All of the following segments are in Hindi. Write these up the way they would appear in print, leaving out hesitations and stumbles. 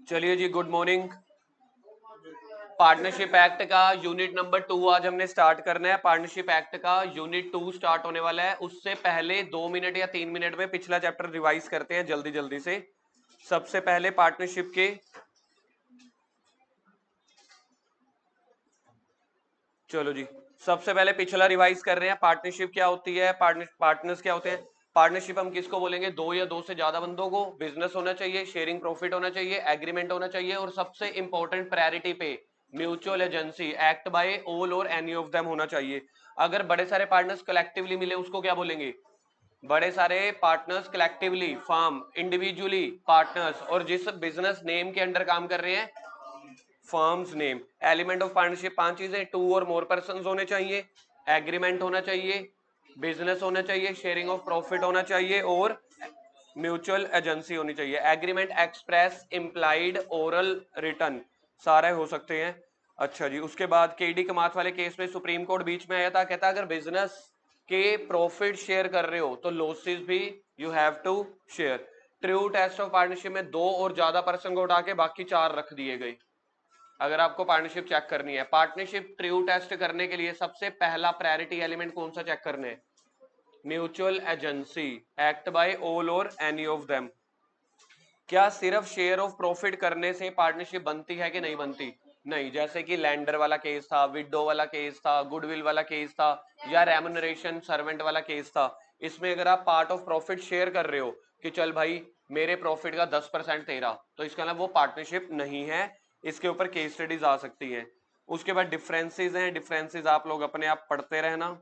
चलिए जी, गुड मॉर्निंग। पार्टनरशिप एक्ट का यूनिट नंबर 2 आज हमने स्टार्ट करना है। पार्टनरशिप एक्ट का यूनिट 2 स्टार्ट होने वाला है। उससे पहले 2 मिनट या 3 मिनट में पिछला चैप्टर रिवाइज करते हैं जल्दी जल्दी से। सबसे पहले पार्टनरशिप के चलो जी, सबसे पहले पिछला रिवाइज कर रहे हैं। पार्टनरशिप क्या होती है, पार्टनर्स क्या होते हैं। पार्टनरशिप हम किसको बोलेंगे? दो या दो से ज्यादा बंदों को। बिजनेस होना चाहिए, शेयरिंग प्रॉफिट होना चाहिए, एग्रीमेंट होना चाहिए, और सबसे इंपॉर्टेंट प्रायोरिटी पे mutual agency act by all और एनी ऑफ देम होना चाहिए। अगर बड़े सारे पार्टनर्स कलेक्टिवली मिले उसको क्या बोलेंगे? बड़े सारे partners collectively, firm individually partners, और जिस बिजनेस नेम के अंडर काम कर रहे हैं firms name. Element of partnership 5 चीजें: 2 और मोर पर्सन होने चाहिए, एग्रीमेंट होना चाहिए, बिजनेस होना चाहिए, शेयरिंग ऑफ प्रॉफिट होना चाहिए, और म्यूचुअल एजेंसी होनी चाहिए। Agreement express, implied, oral, return सारे हो सकते हैं। अच्छा जी, उसके बाद केडी कमात वाले केस में सुप्रीम कोर्ट बीच में आया था, कहता अगर बिजनेस के प्रॉफिट शेयर कर रहे हो तो लॉसेस भी you have to share. True test of partnership में 2 और ज्यादा पर्सन को उठा के बाकी 4 रख दिए गए। अगर आपको पार्टनरशिप चेक करनी है, पार्टनरशिप ट्रू टेस्ट करने के लिए सबसे पहला प्रायोरिटी एलिमेंट कौन सा चेक करना है? Mutual agency act by all और एनी ऑफ देम। क्या सिर्फ शेयर ऑफ प्रॉफिट करने से पार्टनरशिप बनती है कि नहीं बनती? नहीं। जैसे कि लैंडर वाला केस था, विडो वाला केस था, गुडविल वाला केस था, या रेम्युनरेशन सर्वेंट वाला केस था। इसमें अगर आप पार्ट ऑफ प्रॉफिट शेयर कर रहे हो कि चल भाई मेरे प्रॉफिट का 10% तेरा, तो इसका मतलब वो पार्टनरशिप नहीं है। इसके ऊपर केस स्टडीज आ सकती हैं। उसके बाद डिफरेंसेस हैं, डिफरेंसेस आप लोग अपने आप पढ़ते रहना।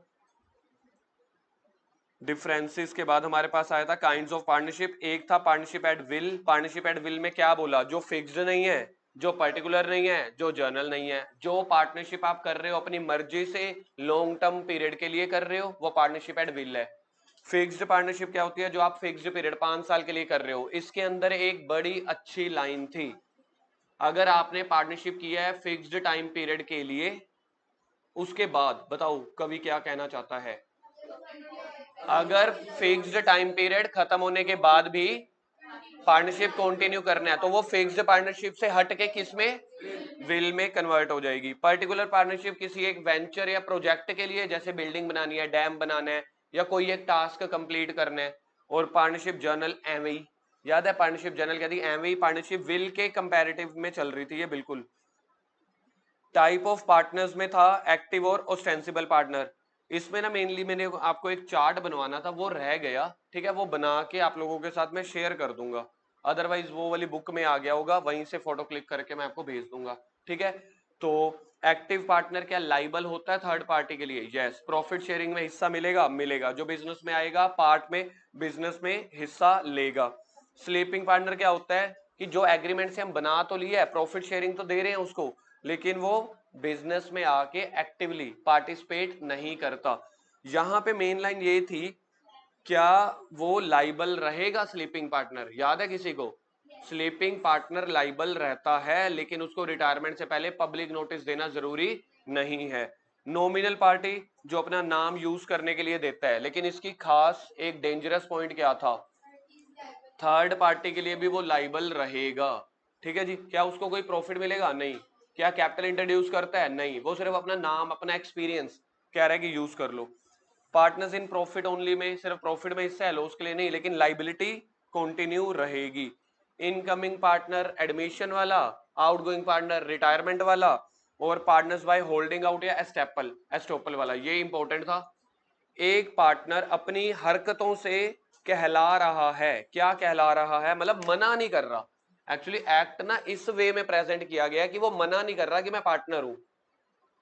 डिफरेंसेस के बाद हमारे पास आया था काइंड्स ऑफ पार्टनरशिप। एक था partnership at will. Partnership at will में क्या बोला? जो फिक्स्ड नहीं है, जो पर्टिकुलर नहीं है, जो जर्नल नहीं है। जो पार्टनरशिप आप कर रहे हो अपनी मर्जी से लॉन्ग टर्म पीरियड के लिए कर रहे हो, वो पार्टनरशिप एट विल है। फिक्स्ड पार्टनरशिप क्या होती है? जो आप फिक्स्ड पीरियड 5 साल के लिए कर रहे हो। इसके अंदर एक बड़ी अच्छी लाइन थी, अगर आपने पार्टनरशिप किया है फिक्स्ड टाइम पीरियड के लिए, उसके बाद बताओ कवि क्या कहना चाहता है। अगर फिक्स्ड टाइम पीरियड खत्म होने के बाद भी पार्टनरशिप कंटिन्यू करना है तो वो फिक्स्ड पार्टनरशिप से हट के किस में? विल में कन्वर्ट हो जाएगी। पर्टिकुलर पार्टनरशिप किसी एक वेंचर या प्रोजेक्ट के लिए, जैसे बिल्डिंग बनानी है, डैम बनाना है, या कोई एक टास्क कंप्लीट करना है। और पार्टनरशिप जर्नल एवं ही, याद है पार्टनरशिप जर्नल क्या थी? एवं ही पार्टनरशिप विल के कंपैरेटिव में चल रही थी ये बिल्कुल। टाइप ऑफ पार्टनर्स में था एक्टिव और ऑस्टेंसिबल पार्टनर। इसमें ना मेनली मैंने आपको एक चार्ट बनवाना था, वो रह गया। ठीक है, वो बना के आप लोगों के साथ मैं शेयर कर दूंगा। अदरवाइज वो वाली बुक में आ गया होगा, वहीं से फोटो क्लिक करके मैं आपको भेज दूंगा। ठीक है, तो एक्टिव पार्टनर क्या लाइबल होता है थर्ड पार्टी के लिए? यस। प्रॉफिट शेयरिंग में हिस्सा मिलेगा? मिलेगा। जो बिजनेस में आएगा पार्ट में बिजनेस में हिस्सा लेगा। स्लीपिंग पार्टनर क्या होता है? कि जो एग्रीमेंट से हम बना तो लिया है, प्रॉफिट शेयरिंग तो दे रहे हैं उसको, लेकिन वो बिजनेस में आके एक्टिवली पार्टिसिपेट नहीं करता। यहां पे मेन लाइन ये थी, क्या वो लाइबल रहेगा स्लीपिंग पार्टनर? याद है किसी को? स्लीपिंग पार्टनर लाइबल रहता है, लेकिन उसको रिटायरमेंट से पहले पब्लिक नोटिस देना जरूरी नहीं है। नॉमिनल पार्टी जो अपना नाम यूज करने के लिए देता है, लेकिन इसकी खास एक डेंजरस पॉइंट क्या था? थर्ड पार्टी के लिए भी वो लाइबल रहेगा। ठीक है जी। क्या उसको कोई प्रॉफिट मिलेगा? नहीं। क्या कैपिटल इंट्रोड्यूस करता है? नहीं। वो सिर्फ अपना नाम, अपना एक्सपीरियंस कह रहा है कि यूज कर लो। पार्टनर्स इन प्रॉफिट ओनली में सिर्फ प्रॉफिट में हिस्सा है, लॉस के लिए नहीं, लेकिन लाइबिलिटी कंटिन्यू रहेगी। इनकमिंग पार्टनर एडमिशन वाला, आउटगोइंग पार्टनर रिटायरमेंट वाला, और पार्टनर्स बाय होल्डिंग आउट या एस्टोपल वाला, ये इंपॉर्टेंट था। एक पार्टनर अपनी हरकतों से कहला रहा है। क्या कहला रहा है? मतलब मना नहीं कर रहा। एक्चुअली एक्ट ना इस वे में प्रेजेंट किया गया कि वो मना नहीं कर रहा कि मैं पार्टनर हूं।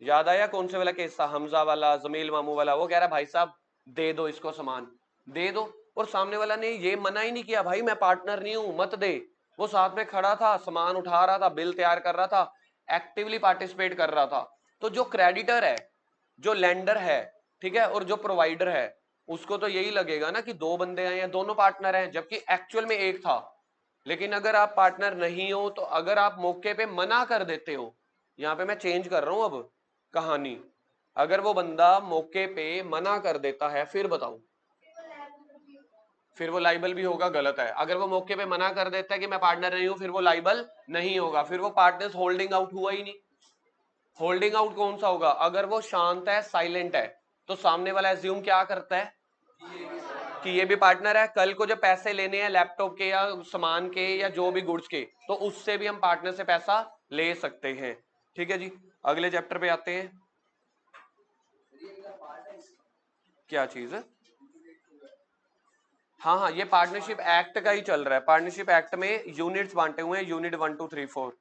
याद आया कौन से वाला केस था? हमजा वाला, जमील मामू वाला। वो कह रहा भाई साहब दे दो इसको सामान, दे दो, और सामने वाला ने ये मना ही नहीं किया, भाई मैं पार्टनर नहीं हूं मत दे। वो साथ में खड़ा था, सामान उठा रहा था, बिल तैयार कर रहा था, एक्टिवली पार्टिसिपेट कर रहा था। तो जो क्रेडिटर है, जो लेंडर है, ठीक है, और जो प्रोवाइडर है, उसको तो यही लगेगा ना कि दो बंदे हैं या दोनों पार्टनर हैं, जबकि एक्चुअल में एक था। लेकिन अगर आप पार्टनर नहीं हो, तो अगर आप मौके पे मना कर देते हो, यहां पे मैं चेंज कर रहा हूं अब कहानी, अगर वो बंदा मौके पे मना कर देता है, फिर बताओ फिर वो लाइबल भी होगा, गलत है। अगर वो मौके पे मना कर देता है कि मैं पार्टनर नहीं हूं, फिर वो लाइबल नहीं होगा, फिर वो पार्टनर्स होल्डिंग आउट हुआ ही नहीं। होल्डिंग आउट कौन सा होगा? अगर वो शांत है, साइलेंट है, तो सामने वाला एज्यूम क्या करता है कि ये भी पार्टनर है। कल को जब पैसे लेने हैं लैपटॉप के या सामान के या जो भी गुड्स के, तो उससे भी हम पार्टनर से पैसा ले सकते हैं। ठीक है जी, अगले चैप्टर पे आते हैं। क्या चीज है? हाँ हाँ, ये पार्टनरशिप एक्ट का ही चल रहा है। पार्टनरशिप एक्ट में यूनिट्स बांटे हुए हैं, यूनिट 1 2 3 4।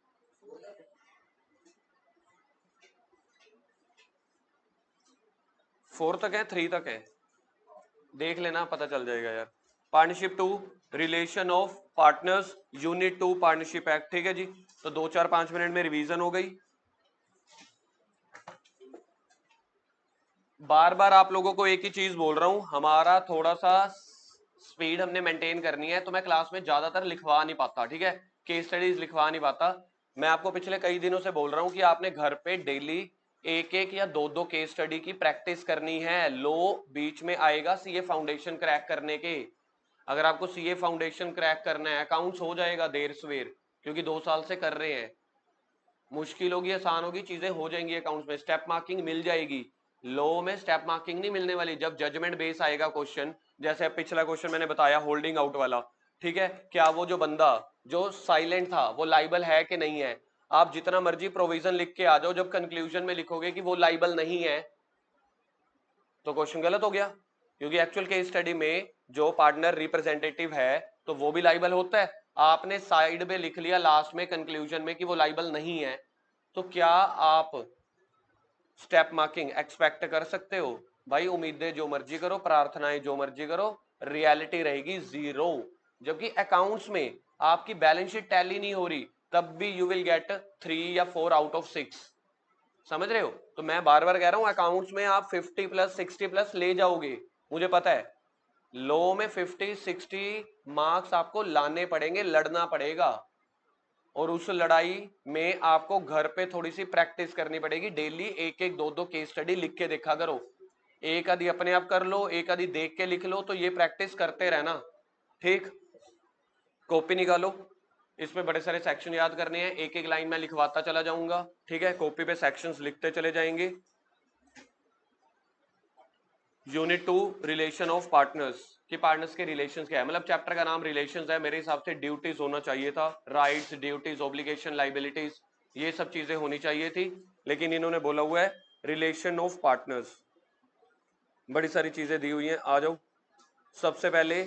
4 तक है, 3 तक है, देख लेना, पता चल जाएगा यार। Partnership 2, relation of partners, unit 2 partnership act. ठीक है जी, तो 2 4 5 मिनट में रिवीजन हो गई। बार बार आप लोगों को एक ही चीज बोल रहा हूं, हमारा थोड़ा सा स्पीड हमने मेंटेन करनी है, तो मैं क्लास में ज्यादातर लिखवा नहीं पाता। ठीक है, केस स्टडीज लिखवा नहीं पाता। मैं आपको पिछले कई दिनों से बोल रहा हूं कि आपने घर पे डेली एक एक या दो दो केस स्टडी की प्रैक्टिस करनी है। लो बीच में आएगा सीए फाउंडेशन क्रैक करने के। अगर आपको सीए फाउंडेशन क्रैक करना है, अकाउंट्स हो जाएगा देर सवेर, क्योंकि 2 साल से कर रहे हैं। मुश्किल होगी, आसान होगी, चीजें हो जाएंगी अकाउंट्स में, स्टेप मार्किंग मिल जाएगी। लॉ में स्टेप मार्किंग नहीं मिलने वाली। जब जजमेंट बेस आएगा क्वेश्चन, जैसे पिछला क्वेश्चन मैंने बताया होल्डिंग आउट वाला, ठीक है, क्या वो जो बंदा जो साइलेंट था वो लाइबल है कि नहीं है? आप जितना मर्जी प्रोविजन लिख के आ जाओ, जब कंक्लूजन में लिखोगे कि वो लाइबल नहीं है, तो क्वेश्चन गलत हो गया। क्योंकि एक्चुअल केस स्टडी में जो पार्टनर रिप्रेजेंटेटिव है, तो वो भी लाइबल होता है। आपने साइड में लिख लिया लास्ट में कंक्लूजन में कि वो लाइबल नहीं है, तो क्या आप स्टेप मार्किंग एक्सपेक्ट कर सकते हो? भाई उम्मीदें जो मर्जी करो, प्रार्थनाएं जो मर्जी करो, रियलिटी रहेगी जीरो। जबकि अकाउंट्स में आपकी बैलेंस शीट टैली नहीं हो रही, तब भी यू विल गेट 3 या 4 आउट ऑफ 6। समझ रहे हो? तो मैं बार बार कह रहा हूं, अकाउंट्स में आप 50 प्लस 60 प्लस ले जाओगे, मुझे पता है। लो में 50 60 मार्क्स आपको लाने पड़ेंगे, लड़ना पड़ेगा। और उस लड़ाई में आपको घर पे थोड़ी सी प्रैक्टिस करनी पड़ेगी। डेली एक एक दो दो केस स्टडी लिख के देखा करो। एक आधी अपने आप कर लो, एक आधी देख के लिख लो, तो ये प्रैक्टिस करते रहना। ठीक, कॉपी निकालो, इसमें बड़े सारे सेक्शन याद करने हैं, एक एक लाइन में लिखवाता चला जाऊंगा। ठीक है, कॉपी पे सेक्शंस लिखते चले जाएंगे। यूनिट 2, रिलेशन ऑफ पार्टनर्स, कि पार्टनर्स के रिलेशंस क्या है। मतलब चैप्टर का नाम रिलेशंस है, मेरे हिसाब से ड्यूटीज होना चाहिए था। राइट्स, ड्यूटीज, ऑब्लिगेशन, लाइबिलिटीज, ये सब चीजें होनी चाहिए थी, लेकिन इन्होंने बोला हुआ है रिलेशन ऑफ पार्टनर्स। बड़ी सारी चीजें दी हुई हैं, आ जाओ। सबसे पहले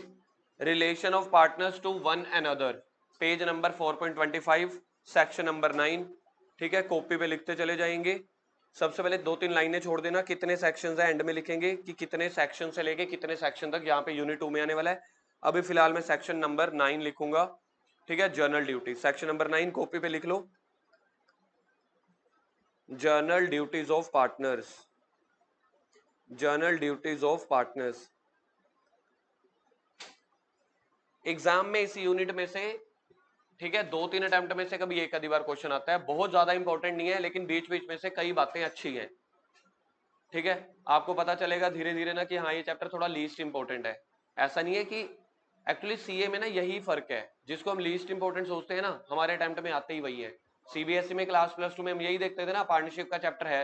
relation of partners to one another, page number 4.25, section number 9। ठीक है, कॉपी पे लिखते चले जाएंगे। सबसे पहले 2 3 लाइनें छोड़ देना, कितने सेक्शंस है एंड में लिखेंगे कि कितने सेक्शन से लेके कितने सेक्शन तक, यहाँ पे यूनिट 2 में आने वाला है। अभी फिलहाल मैं सेक्शन नंबर 9 लिखूंगा। ठीक है, general duty, section number 9 copy पे लिख लो। General duties of partners, general duties of partners. Exam में इस यूनिट में से, ठीक है, 2 3 अटेम्प्ट में से कभी एक आधी बार क्वेश्चन आता है, बहुत ज्यादा इंपॉर्टेंट नहीं है, लेकिन बीच बीच में से कई बातें अच्छी हैं। ठीक है, आपको पता चलेगा धीरे धीरे ना कि हाँ ये चैप्टर थोड़ा लीस्ट इंपॉर्टेंट है। ऐसा नहीं है कि एक्चुअली सीए में ना यही फर्क है, जिसको हम लीस्ट इंपॉर्टेंट सोचते हैं ना, हमारे अटेम्प्ट में आते ही वही है। सीबीएसई में क्लास +2 में हम यही देखते थे ना, पार्टनरशिप का चैप्टर है,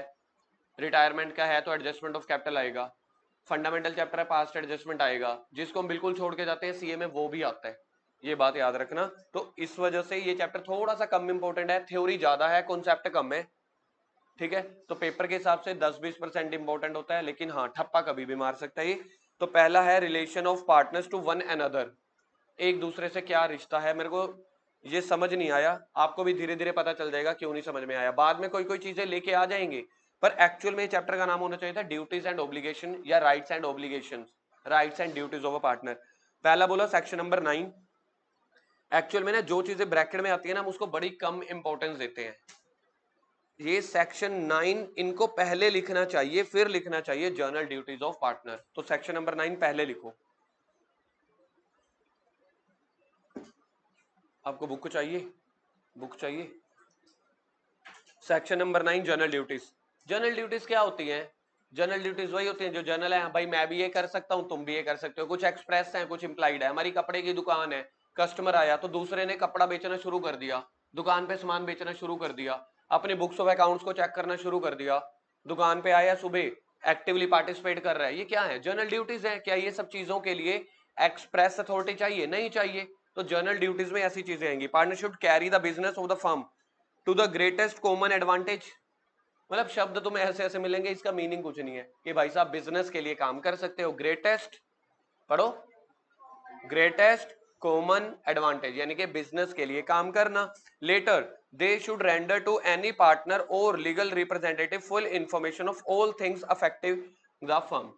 रिटायरमेंट का है तो एडजस्टमेंट ऑफ कैपिटल आएगा, फंडामेंटल चैप्टर है पास्ट एडजस्टमेंट आएगा। जिसको हम बिल्कुल छोड़ के जाते हैं सीए में, वो भी आता है। ये बात याद रखना। तो इस वजह से ये चैप्टर थोड़ा सा कम इंपॉर्टेंट है, थ्योरी ज्यादा है, कॉन्सेप्ट कम है। ठीक है, तो पेपर के हिसाब से 10-20% इंपॉर्टेंट होता है, लेकिन हाँ ठप्पा कभी भी मार सकता है ये। तो पहला है relation of partners to one another, एक दूसरे से क्या रिश्ता है। मेरे को ये समझ नहीं आया, आपको भी धीरे धीरे पता चल जाएगा क्यों नहीं समझ में आया। बाद में कोई कोई चीजें लेके आ जाएंगे, पर एक्चुअल में चैप्टर का नाम होना चाहिए था ड्यूटीज एंड ऑब्लिगेशन या rights and obligation, rights and duties of a partner. पहला बोला सेक्शन नंबर 9। एक्चुअल में ना जो चीजें ब्रैकेट में आती है ना, हम उसको बड़ी कम इंपॉर्टेंस देते हैं। ये सेक्शन 9 इनको पहले लिखना चाहिए, फिर लिखना चाहिए जर्नल ड्यूटीज ऑफ पार्टनर। तो सेक्शन नंबर 9 पहले लिखो। आपको बुक चाहिए, बुक चाहिए। Section number 9 journal duties. Journal duties क्या होती हैं? जनरल ड्यूटीज वही होती हैं जो जनरल है, भाई मैं भी ये कर सकता हूँ, तुम भी ये कर सकते हो। कुछ एक्सप्रेस है, कुछ इंप्लाइड है। हमारी कपड़े की दुकान है, कस्टमर आया तो दूसरे ने कपड़ा बेचना शुरू कर दिया, दुकान पे सामान बेचना शुरू कर दिया, अपने बुक्स ऑफ अकाउंट्स को चेक करना शुरू कर दिया, दुकान पे आया सुबह, एक्टिवली पार्टिसिपेट कर रहा है। ये क्या है? जनरल ड्यूटीज है। क्या ये सब चीजों के लिए एक्सप्रेस अथॉरिटी चाहिए? नहीं चाहिए। तो जनरल ड्यूटीज में ऐसी चीजें आएंगी। Partner should carry the business of the firm to the greatest common advantage. मतलब शब्द तुम्हें ऐसे ऐसे मिलेंगे, इसका मीनिंग कुछ नहीं है कि भाई साहब बिजनेस के लिए काम कर सकते हो। ग्रेटेस्ट पढ़ो, ग्रेटेस्ट कॉमन एडवांटेज यानी कि बिजनेस के लिए काम करना। Later they should render to any partner और legal representative full information of all things affective the firm.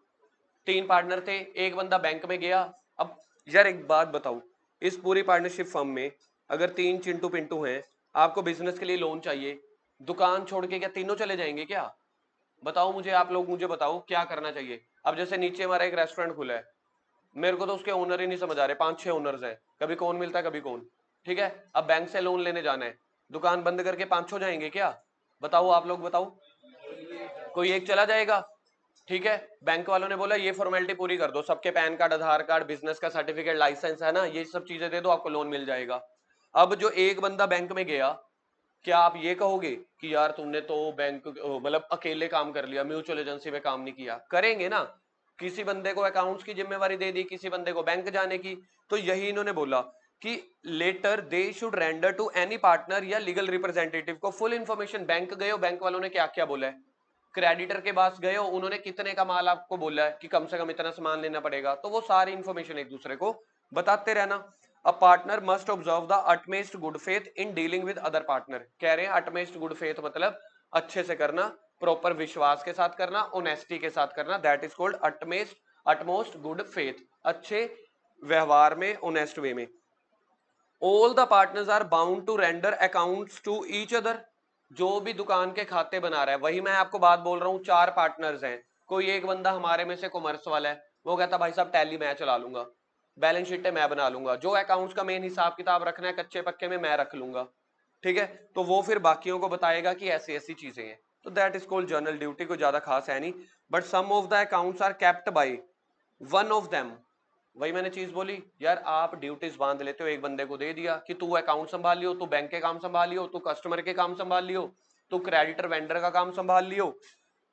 3 partner थे, एक बंदा बैंक में गया। अब यार एक बात बताओ, इस पूरी पार्टनरशिप फर्म में अगर 3 चिंटू पिंटू हैं, आपको बिजनेस के लिए लोन चाहिए, दुकान छोड़ के क्या तीनों चले जाएंगे क्या? बताओ मुझे, आप लोग मुझे बताओ क्या करना चाहिए। अब जैसे नीचे हमारा एक रेस्टोरेंट खुला है, मेरे को तो उसके ओनर ही नहीं समझ आ रहे, 5-6 ओनर्स हैं, कभी कौन मिलता है कभी कौन। ठीक है, अब बैंक से लोन लेने जाना है, दुकान बंद करके 5 जाएंगे क्या? बताओ, आप लोग बताओ, कोई एक चला जाएगा। ठीक है, बैंक वालों ने बोला ये फॉर्मेलिटी पूरी कर दो, सबके पैन कार्ड, आधार कार्ड, बिजनेस का सर्टिफिकेट, लाइसेंस है ना, ये सब चीजें दे दो, आपको लोन मिल जाएगा। अब जो एक बंदा बैंक में गया, क्या आप ये कहोगे कि यार तुमने तो बैंक मतलब अकेले काम कर लिया, म्यूचुअल एजेंसी में काम नहीं किया? करेंगे ना। किसी बंदे को अकाउंट्स की जिम्मेवारी दे दी, किसी बंदे को बैंक जाने की। तो यही इन्होंने बोला कि later they should render to any partner या लीगल रिप्रेजेंटेटिव को फुल इंफॉर्मेशन। बैंक गए हो, बैंक वालों ने क्या क्या बोला है? क्रेडिटर के पास गए हो, उन्होंने कितने का माल आपको बोला है कि कम से कम इतना सामान लेना पड़ेगा, तो वो सारी इंफॉर्मेशन एक दूसरे को बताते रहना। A partner must observe the utmost good faith in dealing with other partner. कह रहे हैं अटमेस्ट गुड फेथ मतलब अच्छे से करना, प्रॉपर विश्वास के साथ करना, ऑनेस्टी के साथ करना, that is called utmost utmost good faith. अच्छे व्यवहार में, ऑनेस्ट वे में। All the partners are bound to render accounts to each other. जो भी दुकान के खाते बना रहा है, वही मैं आपको बात बोल रहा हूँ, 4 पार्टनर्स हैं। कोई एक बंदा हमारे में से कॉमर्स वाला है, वो कहता भाई साहब टैली मैं चला लूंगा, बैलेंस शीटें मैं बना लूंगा, जो अकाउंट्स का मेन हिसाब किताब रखना है कच्चे पक्के में मैं रख लूंगा। ठीक है, तो वो फिर बाकियों को बताएगा कि ऐसी ऐसी चीजें हैं। तो that is called general duty. को ज्यादा खास है नहीं, but some of the accounts are kept by one of them. वही मैंने चीज बोली यार, आप ड्यूटीज बांध लेते हो, एक बंदे को दे दिया कि तू अकाउंट संभाल लियो, तू बैंक के काम संभाल लियो, तू कस्टमर के काम संभाल लियो, तू क्रेडिटर वेंडर का काम संभाल लियो।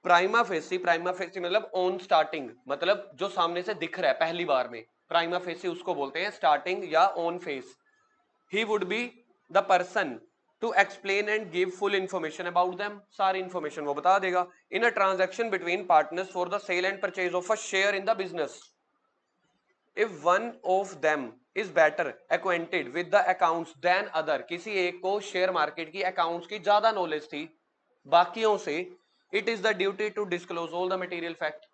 प्राइमा फेसी, प्राइमा फेसी मतलब ऑन स्टार्टिंग, मतलब जो सामने से दिख रहा है पहली बार में, प्राइमा फेसी उसको बोलते हैं, स्टार्टिंग या on face. He would be the person to explain and give full information about them. सारी इंफॉर्मेशन वो बता देगा। In a transaction between partners for the sale and purchase of a share in the business, if one of them is better acquainted with the accounts than other, किसी एक को शेयर मार्केट की अकाउंट्स की ज्यादा नॉलेज थी बाकियों से, it is the duty to disclose all the material fact.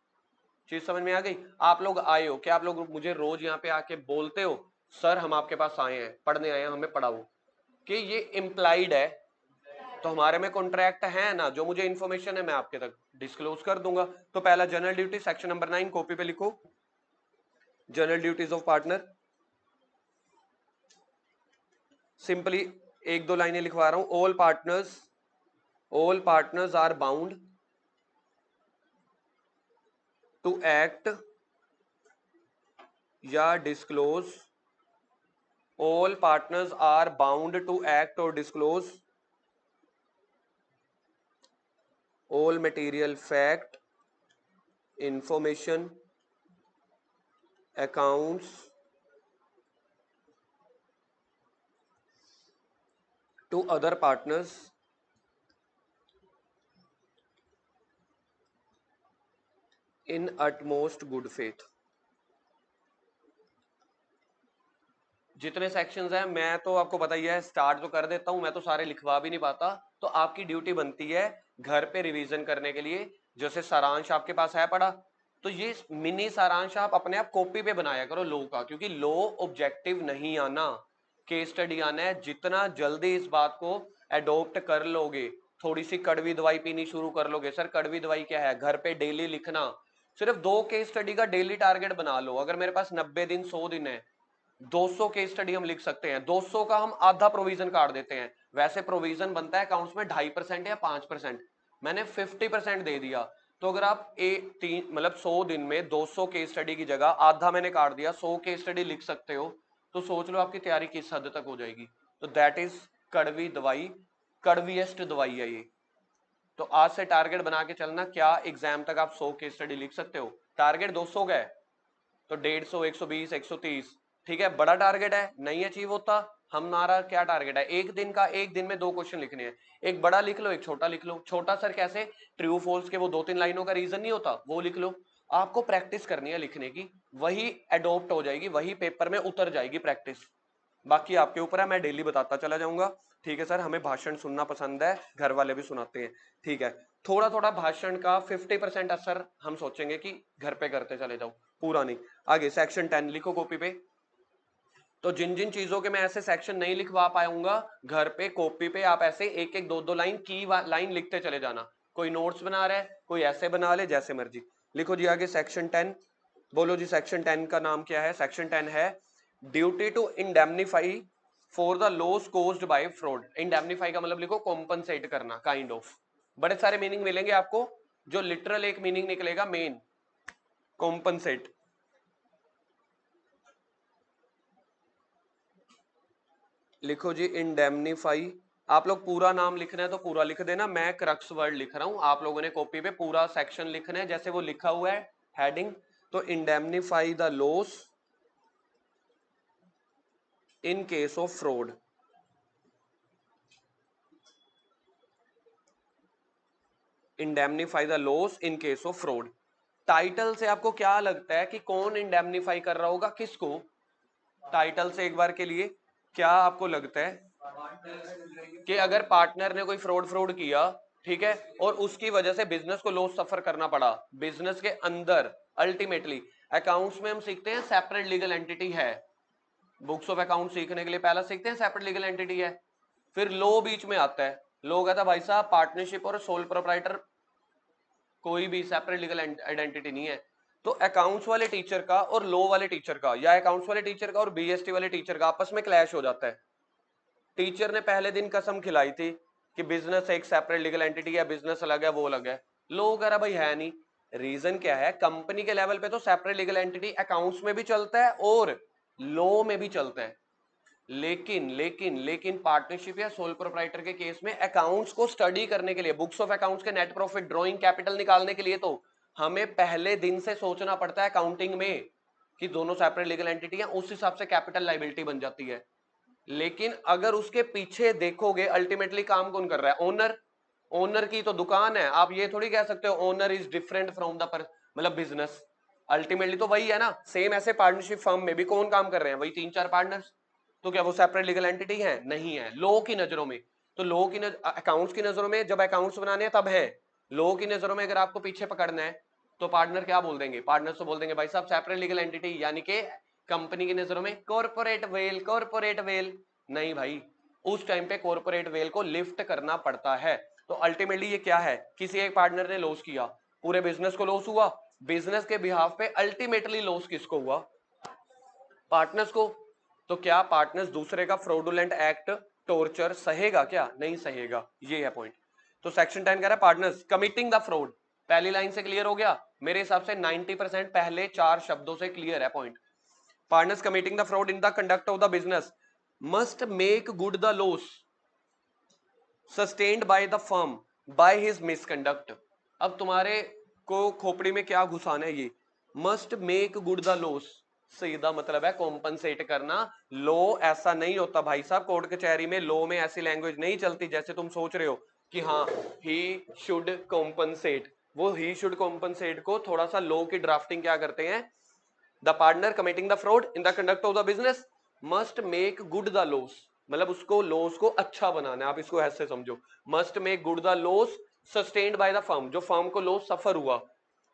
चीज समझ में आ गई? आप लोग आए हो, क्या आप लोग मुझे रोज यहाँ पे आके बोलते हो सर हम आपके पास आए हैं, पढ़ने आए हैं, हमें पढ़ाओ? कि ये इम्प्लाइड है, तो हमारे में कॉन्ट्रैक्ट है ना, जो मुझे इंफॉर्मेशन है मैं आपके तक डिस्क्लोज कर दूंगा। तो पहला general duty, section number 9 copy पे लिखो, general duties of partner. Simply 1-2 लाइनें लिखवा रहा हूं। All partners are bound to act या disclose, all partners are bound to act और disclose all material fact, information, accounts to other partners in utmost good faith. जितने सेक्शंस हैं मैं तो आपको पता ही है, स्टार्ट तो कर देता हूं, मैं तो सारे लिखवा भी नहीं पाता। तो आपकी ड्यूटी बनती है घर पे रिवीजन करने के लिए, जैसे सारांश आपके पास है पड़ा, तो ये मिनी सारांश आप अपने आप कॉपी पे बनाया करो लो का, क्योंकि लो ऑब्जेक्टिव नहीं आना, केस स्टडी आना है। जितना जल्दी इस बात को एडोप्ट कर लोगे, थोड़ी सी कड़वी दवाई पीनी शुरू कर लोगे। सर कड़वी दवाई क्या है? घर पे डेली लिखना, सिर्फ 2 केस स्टडी का डेली टारगेट बना लो। अगर मेरे पास 90 दिन 100 दिन है, 200 केस स्टडी हम लिख सकते हैं। 200 का हम आधा प्रोविजन काट देते हैं। वैसे प्रोविजन बनता है अकाउंट्स में 2.5% या 5%, मैंने 50% दे दिया। तो अगर आप तीन मतलब 100 दिन में 200 केस स्टडी की जगह आधा मैंने काट दिया 100 केस स्टडी लिख सकते हो, तो सोच लो आपकी तैयारी किस हद तक हो जाएगी। तो दैट इज कड़वी दवाई, कड़वीएस्ट दवाई है ये। तो आज से टारगेट बना के चलना, क्या एग्जाम तक आप 100 केस स्टडी लिख सकते हो। टारगेट 200 का है तो 150, 120, 130, ठीक है, बड़ा टारगेट है, नहीं अचीव होता, हमारा क्या टारगेट है, एक दिन का, एक दिन में 2 क्वेश्चन लिखने हैं, एक बड़ा लिख लो एक छोटा लिख लो। छोटा सर कैसे, ट्रू फॉल्स के वो 2-3 लाइनों का रीजन नहीं होता वो लिख लो। आपको प्रैक्टिस करनी है लिखने की, वही एडोप्ट हो जाएगी, वही पेपर में उतर जाएगी प्रैक्टिस। बाकी आपके ऊपर है, मैं डेली बताता चला जाऊंगा। ठीक है सर, हमें भाषण सुनना पसंद है, घर वाले भी सुनाते हैं। ठीक है, थोड़ा थोड़ा भाषण का 50% असर हम सोचेंगे कि घर पे करते चले जाओ, पूरा नहीं। आगे सेक्शन 10 लिखो कॉपी पे। तो जिन जिन चीजों के मैं ऐसे सेक्शन नहीं लिखवा पाऊंगा, घर पे कॉपी पे आप ऐसे एक एक 2-2 लाइन की लाइन लिखते चले जाना। कोई नोट्स बना रहा है, कोई ऐसे बना ले, जैसे मर्जी लिखो जी। आगे सेक्शन 10 बोलो जी। सेक्शन 10 का नाम क्या है? सेक्शन 10 है duty to indemnify for the loss caused by fraud. Indemnify का मतलब लिखो कॉम्पनसेट करना, काइंड ऑफ। बड़े सारे मीनिंग मिलेंगे आपको, जो लिटरल एक मीनिंग निकलेगा मेन, कॉम्पनसेट। लिखो जी इंडेमनीफाई। आप लोग पूरा नाम लिखना है तो पूरा लिख देना, मैं क्रक्स वर्ड लिख रहा हूं, आप लोगों ने कॉपी पे पूरा सेक्शन लिखना है जैसे वो लिखा हुआ है हेडिंग। तो indemnify the loss in case of fraud. Indemnify the loss in case of fraud. Title से आपको क्या लगता है कि कौन इंडेमनीफाई कर रहा होगा किसको? टाइटल से एक बार के लिए क्या आपको लगता है कि अगर पार्टनर ने कोई फ्रॉड फ्रॉड किया, ठीक है, और उसकी वजह से बिजनेस को लॉस सफर करना पड़ा, बिजनेस के अंदर अल्टीमेटली अकाउंट्स में हम सीखते हैं सेपरेट लीगल एंटिटी है। बुक्स ऑफ अकाउंट सीखने के लिए पहला सीखते हैं सेपरेट लीगल एंटिटी है, फिर लॉ बीच में आता है। लॉ कहता है भाई साहब पार्टनरशिप और सोल प्रोप्राइटर कोई भी सेपरेट लीगल आइडेंटिटी नहीं है। तो अकाउंट्स वाले टीचर का और लॉ वाले टीचर का, या अकाउंट्स वाले टीचर का और बीएसटी वाले टीचर का आपस में क्लैश हो जाता है। टीचर ने पहले दिन कसम खिलाई थी कि बिजनेस एक सेपरेट लीगल एंटिटी है, बिजनेस अलग है, वो अलग है। लोग कह रहा भाई है नहीं। रीजन क्या है? कंपनी के लेवल पे तो सेपरेट लीगल एंटिटी अकाउंट्स में भी चलता है और लॉ में भी चलता है, लेकिन लेकिन लेकिन पार्टनरशिप या सोल प्रोप्राइटर के केस में अकाउंट्स को स्टडी करने के लिए, बुक्स ऑफ अकाउंट्स के नेट प्रॉफिट, ड्रॉइंग, कैपिटल निकालने के लिए तो हमें पहले दिन से सोचना पड़ता है अकाउंटिंग में कि दोनों सेपरेट लीगल एंटिटी है, उस हिसाब से कैपिटल लायबिलिटी बन जाती है। लेकिन अगर उसके पीछे देखोगे अल्टीमेटली काम कौन कर रहा है? ओनर। ओनर की तो दुकान है, आप ये थोड़ी कह सकते हो owner is different from the मतलब बिजनेस। अल्टीमेटली तो वही है ना। सेम ऐसे पार्टनरशिप फर्म में भी कौन काम कर रहे हैं? वही 3-4 पार्टनर्स। तो क्या वो सेपरेट लीगल एंटिटी है? नहीं है, लॉ की नजरों में। तो लॉ की अकाउंट्स की नजरों में जब अकाउंट्स बनाने हैं तब है, लॉ की नजरों में अगर आपको पीछे पकड़ना है तो पार्टनर क्या बोल देंगे? पार्टनर्स तो बोल देंगे भाई साहब सेपरेट लीगल एंटिटी, यानी कि कंपनी की नजरों में कॉर्पोरेट वेल, कॉर्पोरेट वेल। नहीं भाई, उस टाइम पे कॉर्पोरेट वेल को लिफ्ट करना पड़ता है। तो अल्टीमेटली ये क्या है? किसी एक पार्टनर ने लॉस किया, पूरे बिजनेस को लॉस हुआ, बिजनेस के बिहाफ पे अल्टीमेटली लॉस किसको हुआ? पार्टनर्स को। तो क्या पार्टनर्स दूसरे का फ्रॉडुलेंट एक्ट, टॉर्चर सहेगा? क्या नहीं सहेगा, ये है पॉइंट। तो सेक्शन 10 कह रहा है पार्टनर्स कमिटिंग द फ्रॉड। पहली लाइन से क्लियर हो गया मेरे हिसाब से 90% पहले 4 शब्दों से क्लियर है point. Partners committing the fraud in the conduct of the business must make good the loss sustained by the firm by his misconduct. अब तुम्हारे को खोपड़ी में क्या घुसाना है? ये must make good the loss, सीधा मतलब है कॉम्पनसेट करना। लो ऐसा नहीं होता भाई साहब, कोर्ट कचहरी में लो में ऐसी लैंग्वेज नहीं चलती जैसे तुम सोच रहे हो कि हाँ ही शुड कॉम्पनसेट। वो ही शुड कॉम्पनसेट को थोड़ा सा लो की ड्राफ्टिंग क्या करते हैं, the partner committing the fraud in the conduct of the business must make good the loss, मतलब उसको लॉस को अच्छा बनाना है, आप इसको ऐसे समझो। Must make good the loss sustained by the firm, जो फर्म को लॉस सफर हुआ,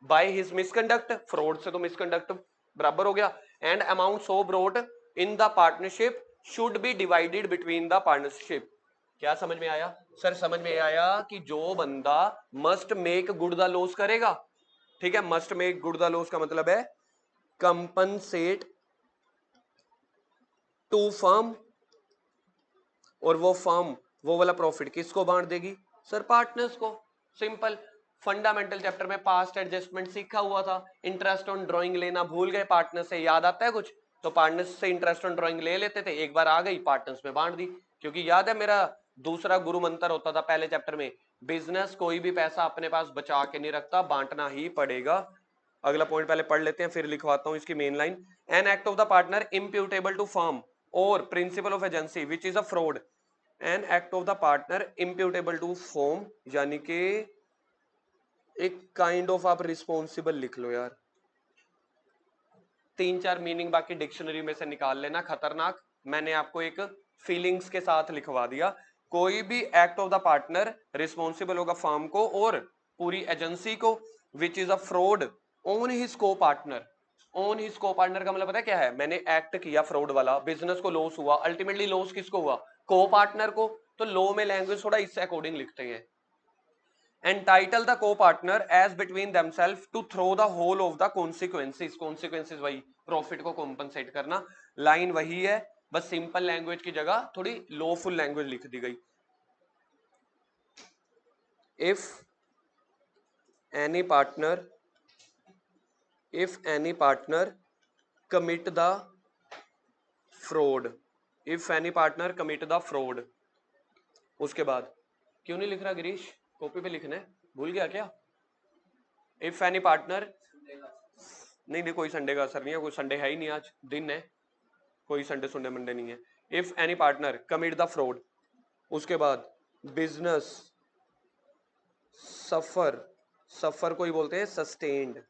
बाय हिज मिसकंडक्ट, फ्रॉड से तो मिसकंडक्ट बराबर हो गया, and amount so brought in the partnership should be divided between the partnership. क्या समझ में आया सर? समझ में आया कि जो बंदा must make good the loss करेगा, ठीक है, must make good the loss का मतलब है कंपनसेट टू फर्म, और वो फर्म वो वाला प्रॉफिट किसको बांट देगी? सर पार्टनर्स को। सिंपल। फंडामेंटल चैप्टर में पास्ट एडजस्टमेंट सीखा हुआ था, इंटरेस्ट ऑन ड्राइंग लेना भूल गए, पार्टनर से याद आता है कुछ, तो पार्टनर्स से इंटरेस्ट ऑन ड्राइंग ले लेते थे, एक बार आ गई पार्टनर्स में बांट दी। क्योंकि याद है मेरा दूसरा गुरु मंत्र होता था पहले चैप्टर में, बिजनेस कोई भी पैसा अपने पास बचा के नहीं रखता, बांटना ही पड़ेगा। अगला पॉइंट पहले पढ़ लेते हैं फिर लिखवाता हूं इसकी main line. An act of the partner imputable to firm और principal of agency which is a fraud. An act of the partner imputable to firm यानी कि एक काइंड ऑफ आप रिस्पॉन्सिबल लिख लो यार, 3-4 मीनिंग बाकी डिक्शनरी में से निकाल लेना। खतरनाक मैंने आपको एक फीलिंग्स के साथ लिखवा दिया। कोई भी act of the partner responsible होगा फर्म को और पूरी एजेंसी को, विच is a fraud on his को पार्टनर। ऑन हिज को पार्टनर का मतलब पता है क्या है, मैंने एक्ट किया फ्रॉड वाला, बिजनेस को लॉस हुआ, अल्टीमेटली लॉस किसको हुआ, को पार्टनर को। तो लॉ में लैंग्वेज थोड़ा इससे अकॉर्डिंग लिखते हैं। entitle the co-partner as between themselves to throw the whole of the consequences, consequences वही प्रॉफिट को कॉम्पनसेट करना, लाइन वही है, बस सिंपल लैंग्वेज की जगह थोड़ी लॉफुल लैंग्वेज लिख दी गई। if any partner commit the fraud, if any partner commit the fraud, उसके बाद क्यों नहीं लिख रहा गिरीश, कॉपी पे लिखना है, भूल गया क्या। इफ एनी पार्टनर, नहीं कोई संडे का असर नहीं है, कोई संडे है ही नहीं, आज दिन है, कोई संडे संडे मंडे नहीं है। If any partner commit the fraud, उसके बाद बिजनेस सफर को ही बोलते हैं sustained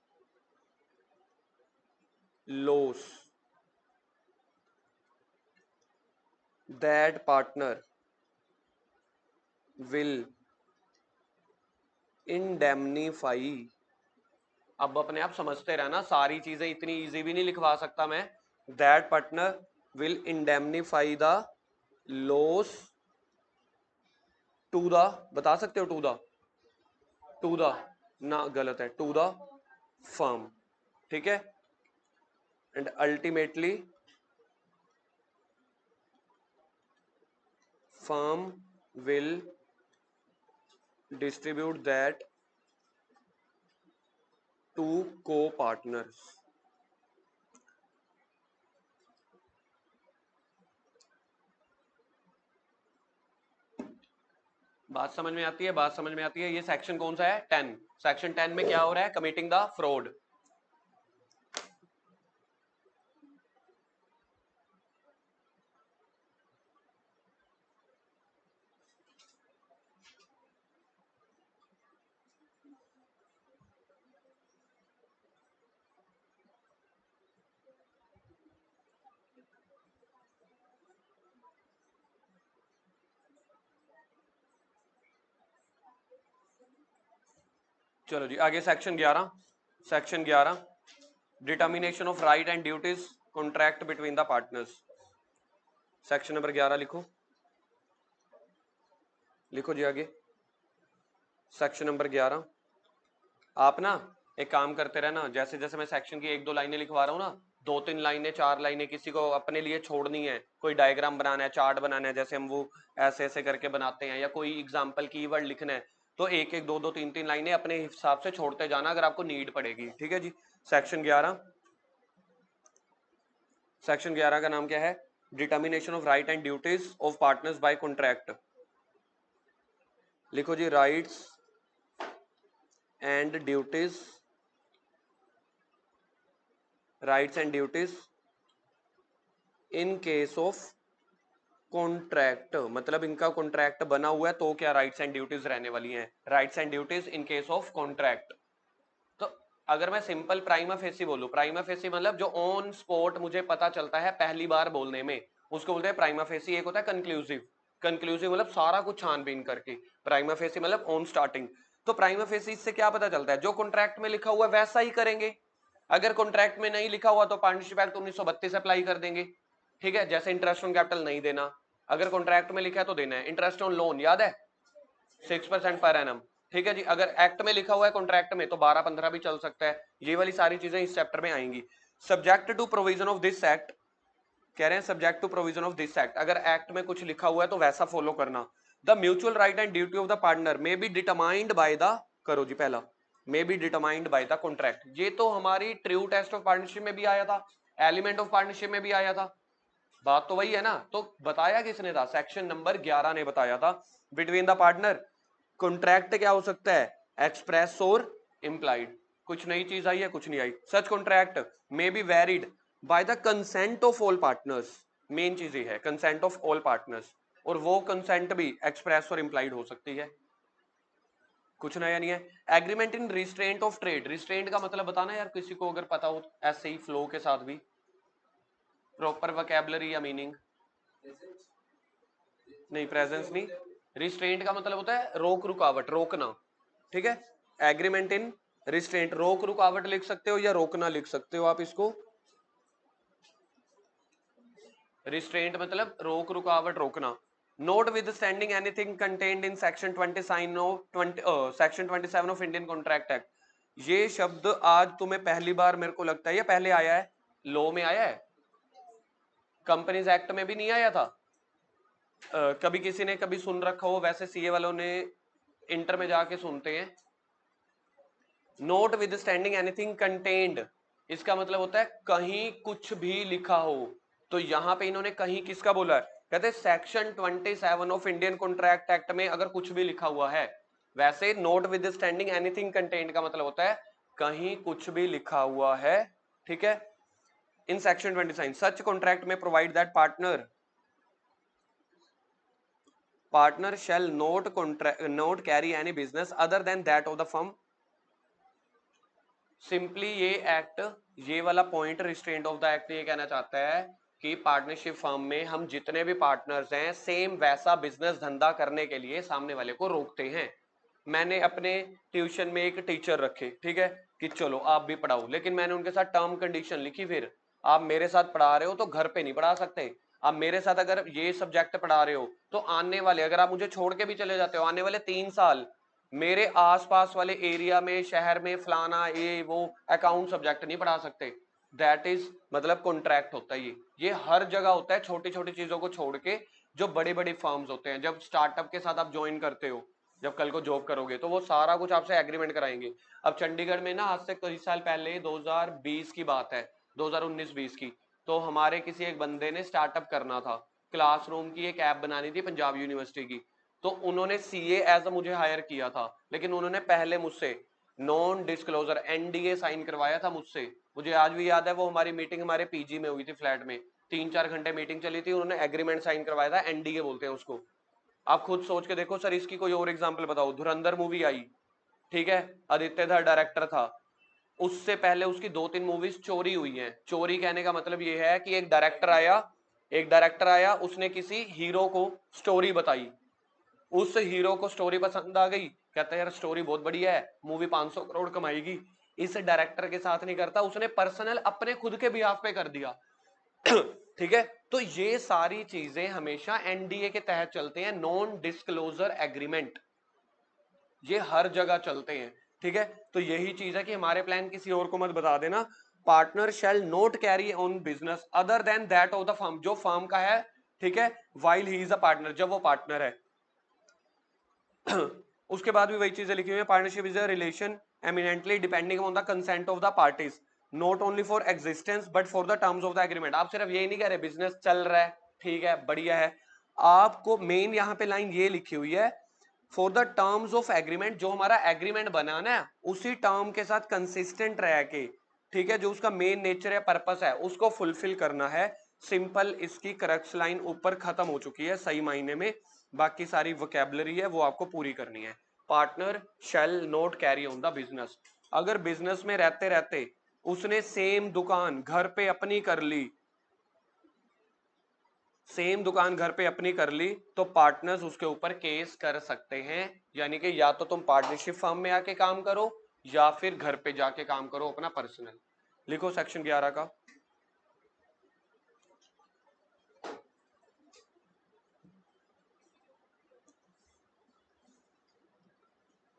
loss, that partner will indemnify. अब अपने आप समझते रहना, सारी चीजें इतनी इजी भी नहीं लिखवा सकता मैं। That partner will indemnify the loss to the, बता सकते हो टू द ना, गलत है, टू द फर्म, ठीक है। And ultimately firm will distribute that to को पार्टनर्स। बात समझ में आती है, बात समझ में आती है। ये सेक्शन कौन सा है, 10। सेक्शन 10 में क्या हो रहा है, कमिटिंग द फ्रॉड। चलो जी आगे section 11। Section 11 determination of right and duties contract between the partners. Section number 11 लिखो, लिखो जी आगे सेक्शन नंबर 11। आप ना एक काम करते रहना, जैसे जैसे मैं सेक्शन की 1-2 लाइनें लिखवा रहा हूँ ना, 2-3 लाइनें 4 लाइनें किसी को अपने लिए छोड़नी है, कोई डायग्राम बनाना है, चार्ट बनाना है, जैसे हम वो ऐसे ऐसे करके बनाते हैं, या कोई एग्जाम्पल कीवर्ड लिखना है, तो 1-1 2-2 3-3 लाइनें अपने हिसाब से छोड़ते जाना अगर आपको नीड पड़ेगी, ठीक है जी। सेक्शन 11, सेक्शन 11 का नाम क्या है, determination of right and duties of partners by contract. लिखो जी, rights and duties, rights and duties in case of contract, मतलब इनका कॉन्ट्रैक्ट बना हुआ है तो क्या राइट्स एंड ड्यूटीज रहने वाली हैं, rights and duties in case of contract. तो अगर मैं सिंपल प्राइमा फेसी बोलूं, प्राइमा फेसी मतलब जो ऑन स्पॉट मुझे पता चलता है पहली बार बोलने में, उसको बोलते हैं प्राइमा फेसी। एक होता है कंक्लूसिव, कंक्लूसिव मतलब सारा कुछ छानबीन करके, प्राइमा फेसी मतलब ऑन स्टार्टिंग। तो प्राइमा फेसी से क्या पता चलता है, जो कॉन्ट्रैक्ट में लिखा हुआ है वैसा ही करेंगे, अगर कॉन्ट्रैक्ट में नहीं लिखा हुआ तो पार्टनरशिप एक्ट 1932 अप्लाई कर देंगे, ठीक है। जैसे इंटरेस्ट ऑन कैपिटल नहीं देना, अगर कॉन्ट्रैक्ट में लिखा है तो देना है। इंटरेस्ट ऑन लोन याद है 6% पर एनम, ठीक है जी। अगर एक्ट में लिखा हुआ है कॉन्ट्रैक्ट में तो 12-15 भी चल सकता है। ये वाली सारी चीजें इस चैप्टर में आएंगी। Subject to provision of this act, कह रहे हैं subject to provision of this act, अगर एक्ट में कुछ लिखा हुआ है तो वैसा फॉलो करना। The mutual right and duty of the partner may be determined by the करो जी पहला, may be determined by the contract. ये तो हमारी ट्रू टेस्ट ऑफ पार्टनरशिप में भी आया था, एलिमेंट ऑफ पार्टनरशिप में भी आया था, बात तो वही है ना। तो बताया किसने था? सेक्शन नंबर 11 ने बताया था। बिटवीन द पार्टनर कॉन्ट्रैक्ट क्या हो सकता है? एक्सप्रेस और इंप्लाइड। कुछ नई चीज आई है? कुछ नहीं आई। Such contract may be varied by the consent of all partners. Main चीज ये है कंसेंट ऑफ ऑल पार्टनर्स, और वो कंसेंट भी एक्सप्रेस और इंप्लाइड हो सकती है। कुछ नया नहीं है। Agreement in restraint of trade. Restraint का मतलब बताना यार किसी को अगर पता हो, ऐसे ही फ्लो के साथ भी प्रॉपर वोकैबुलरी या मीनिंग। नहीं, प्रेजेंस नहीं। रिस्ट्रेंट का मतलब होता है रोक रुकावट, रोकना। ठीक है, एग्रीमेंट इन रिस्ट्रेंट, रोक रुकावट लिख सकते हो या रोकना लिख सकते हो आप इसको। रिस्ट्रेंट मतलब रोक रुकावट, रोकना। Note with standing anything contained in section 27 of Indian contract act. ये शब्द आज तुम्हें पहली बार मेरे को लगता है, ये पहले आया है, लॉ में आया है, कंपनीज एक्ट में भी नहीं आया था। कभी किसी ने कभी सुन रखा हो, वैसे सीए वालों ने इंटर में जाके सुनते हैं। Note with standing anything contained, इसका मतलब होता है कहीं कुछ भी लिखा हो। तो यहां पे इन्होंने कहीं किसका बोला है? कहते हैं section 27 of Indian contract act में अगर कुछ भी लिखा हुआ है। वैसे note with standing anything contained का मतलब होता है कहीं कुछ भी लिखा हुआ है। ठीक है, इन सेक्शन 27 सच कॉन्ट्रैक्ट में provide that partner shall not carry any business other than that of the firm। Simply ये एक्ट, ये वाला point restraint of the act ये कहना चाहता है कि पार्टनरशिप फर्म में हम जितने भी पार्टनर्स हैं सेम वैसा बिजनेस धंधा करने के लिए सामने वाले को रोकते हैं। मैंने अपने ट्यूशन में एक टीचर रखे, ठीक है, कि चलो आप भी पढ़ाओ, लेकिन मैंने उनके साथ टर्म कंडीशन लिखी, फिर आप मेरे साथ पढ़ा रहे हो तो घर पे नहीं पढ़ा सकते। आप मेरे साथ अगर ये सब्जेक्ट पढ़ा रहे हो तो आने वाले, अगर आप मुझे छोड़ के भी चले जाते हो, आने वाले 3 साल मेरे आसपास वाले एरिया में, शहर में फलाना ये वो अकाउंट सब्जेक्ट नहीं पढ़ा सकते। दैट इज मतलब कॉन्ट्रैक्ट होता है ये हर जगह होता है, छोटी छोटी चीजों को छोड़ के। जो बड़ी बड़ी फर्म्स होते हैं, जब स्टार्टअप के साथ आप ज्वाइन करते हो, जब कल को जॉब करोगे तो वो सारा कुछ आपसे एग्रीमेंट कराएंगे। अब चंडीगढ़ में ना, आज से कई साल पहले 2020 की बात है, 2019-20 की, तो हमारे किसी एक बंदे ने स्टार्टअप करना था, क्लासरूम की एक ऐप बनानी थी पंजाब यूनिवर्सिटी की। तो उन्होंने सीए एज मुझे हायर किया था, लेकिन उन्होंने पहले मुझसे नॉन डिस्क्लोजर एनडीए साइन करवाया था मुझसे। मुझे आज भी याद है, वो हमारी मीटिंग हमारे पीजी में हुई थी, फ्लैट में 3-4 घंटे मीटिंग चली थी, उन्होंने एग्रीमेंट साइन करवाया था, एनडीए बोलते हैं उसको। आप खुद सोच के देखो सर, इसकी कोई और एग्जांपल बताओ। धुरंधर मूवी आई, ठीक है, आदित्य था डायरेक्टर था, उससे पहले उसकी 2-3 मूवीज चोरी हुई हैं। चोरी कहने का मतलब ये है कि एक डायरेक्टर आया, उसने किसी हीरो को स्टोरी बताई, उस हीरो को स्टोरी पसंद आ गई, कहता है यार स्टोरी बहुत बढ़िया है, मूवी 500 करोड़ कमाएगी। इस डायरेक्टर के साथ नहीं करता, उसने पर्सनल अपने खुद के बिहाफ पे कर दिया। ठीक है, तो ये सारी चीजें हमेशा एनडीए के तहत चलते हैं, नॉन डिस्क्लोजर एग्रीमेंट, ये हर जगह चलते हैं। ठीक है, तो यही चीज है कि हमारे प्लान किसी और को मत बता देना। Partner shall not carry on business other than that of the firm, जो फर्म का है, ठीक है, while he is a partner, जब वो पार्टनर है। उसके बाद भी वही चीजें लिखी हुई है, partnership is a relation eminently depending on the consent of the parties, not only for existence but for the terms of the agreement. आप सिर्फ यही नहीं कह रहे बिजनेस चल रहा है, ठीक है, बढ़िया है, आपको मेन यहाँ पे लाइन ये लिखी हुई है, for the terms of agreement, जो हमारा एग्रीमेंट बनाना है उसी टर्म के साथ कंसिस्टेंट रह के, ठीक है, जो उसका मेन नेचर है, पर्पस है, उसको फुलफिल करना है। सिंपल, इसकी करक्स लाइन ऊपर खत्म हो चुकी है सही मायने में, बाकी सारी वोकैबुलरी है वो आपको पूरी करनी है। Partner shall not carry on the business, अगर बिजनेस में रहते रहते उसने सेम दुकान घर पे अपनी कर ली, सेम दुकान घर पे अपनी कर ली, तो पार्टनर्स उसके ऊपर केस कर सकते हैं। यानी कि या तो तुम पार्टनरशिप फर्म में आके काम करो या फिर घर पे जाके काम करो अपना पर्सनल। लिखो सेक्शन 11 का,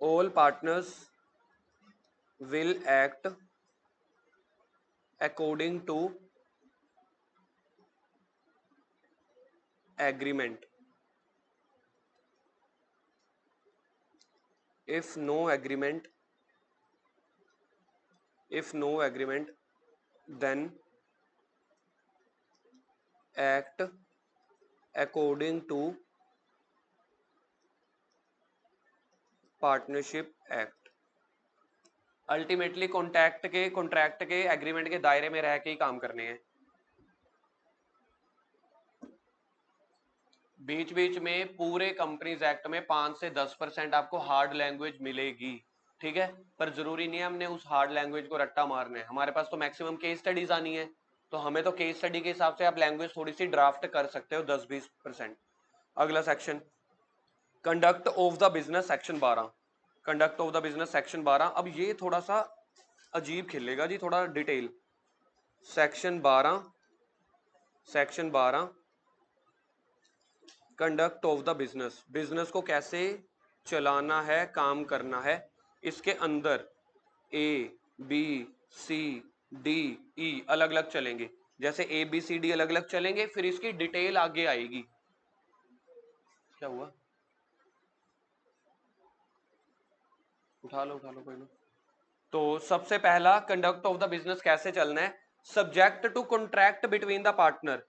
all partners will act according to agreement. if no agreement then act according to partnership act. Ultimately contract के एग्रीमेंट के दायरे में रह के ही काम करने हैं। बीच बीच में पूरे कंपनीज एक्ट में 5 से 10% आपको हार्ड लैंग्वेज मिलेगी, ठीक है, पर जरूरी नहीं है हमने उस हार्ड लैंग्वेज को रट्टा मारना है। हमारे पास तो मैक्सिमम केस स्टडीज आनी है, तो हमें तो केस स्टडी के हिसाब से आप लैंग्वेज थोड़ी सी ड्राफ्ट कर सकते हो 10-20%। अगला section conduct of the business section 12। Conduct of the business section 12, अब ये थोड़ा सा अजीब खेलेगा जी, थोड़ा detail. Section 12 conduct of the business, business को कैसे चलाना है, काम करना है। इसके अंदर A B C D E अलग अलग चलेंगे, जैसे ए बी सी डी अलग अलग चलेंगे, फिर इसकी डिटेल आगे आएगी। क्या हुआ? उठा लो कोई ना। तो सबसे पहला कंडक्ट ऑफ द बिजनेस कैसे चलना है, subject to contract between the partner.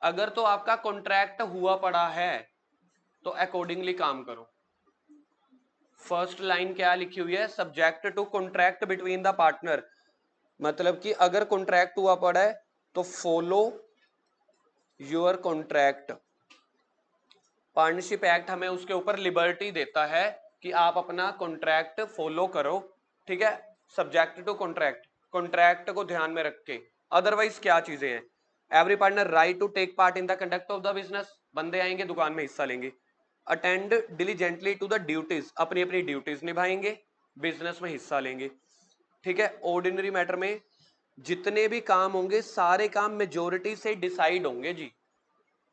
अगर तो आपका कॉन्ट्रैक्ट हुआ पड़ा है तो अकॉर्डिंगली काम करो। फर्स्ट लाइन क्या लिखी हुई है, subject to contract between the partner, मतलब कि अगर कॉन्ट्रैक्ट हुआ पड़ा है तो follow your contract. Partnership act हमें उसके ऊपर लिबर्टी देता है कि आप अपना कॉन्ट्रैक्ट फॉलो करो, ठीक है, सब्जेक्ट टू कॉन्ट्रैक्ट, कॉन्ट्रैक्ट को ध्यान में रख के। अदरवाइज क्या चीजें हैं, every partner right to take part in the conduct of the business, बंदे आएंगे दुकान में हिस्सा लेंगे। Attend diligently to the duties, अपनी अपनी ड्यूटीज निभाएंगे, बिजनेस में हिस्सा लेंगे, ठीक है। ऑर्डिनरी मैटर में जितने भी काम होंगे सारे काम मेजोरिटी से डिसाइड होंगे जी।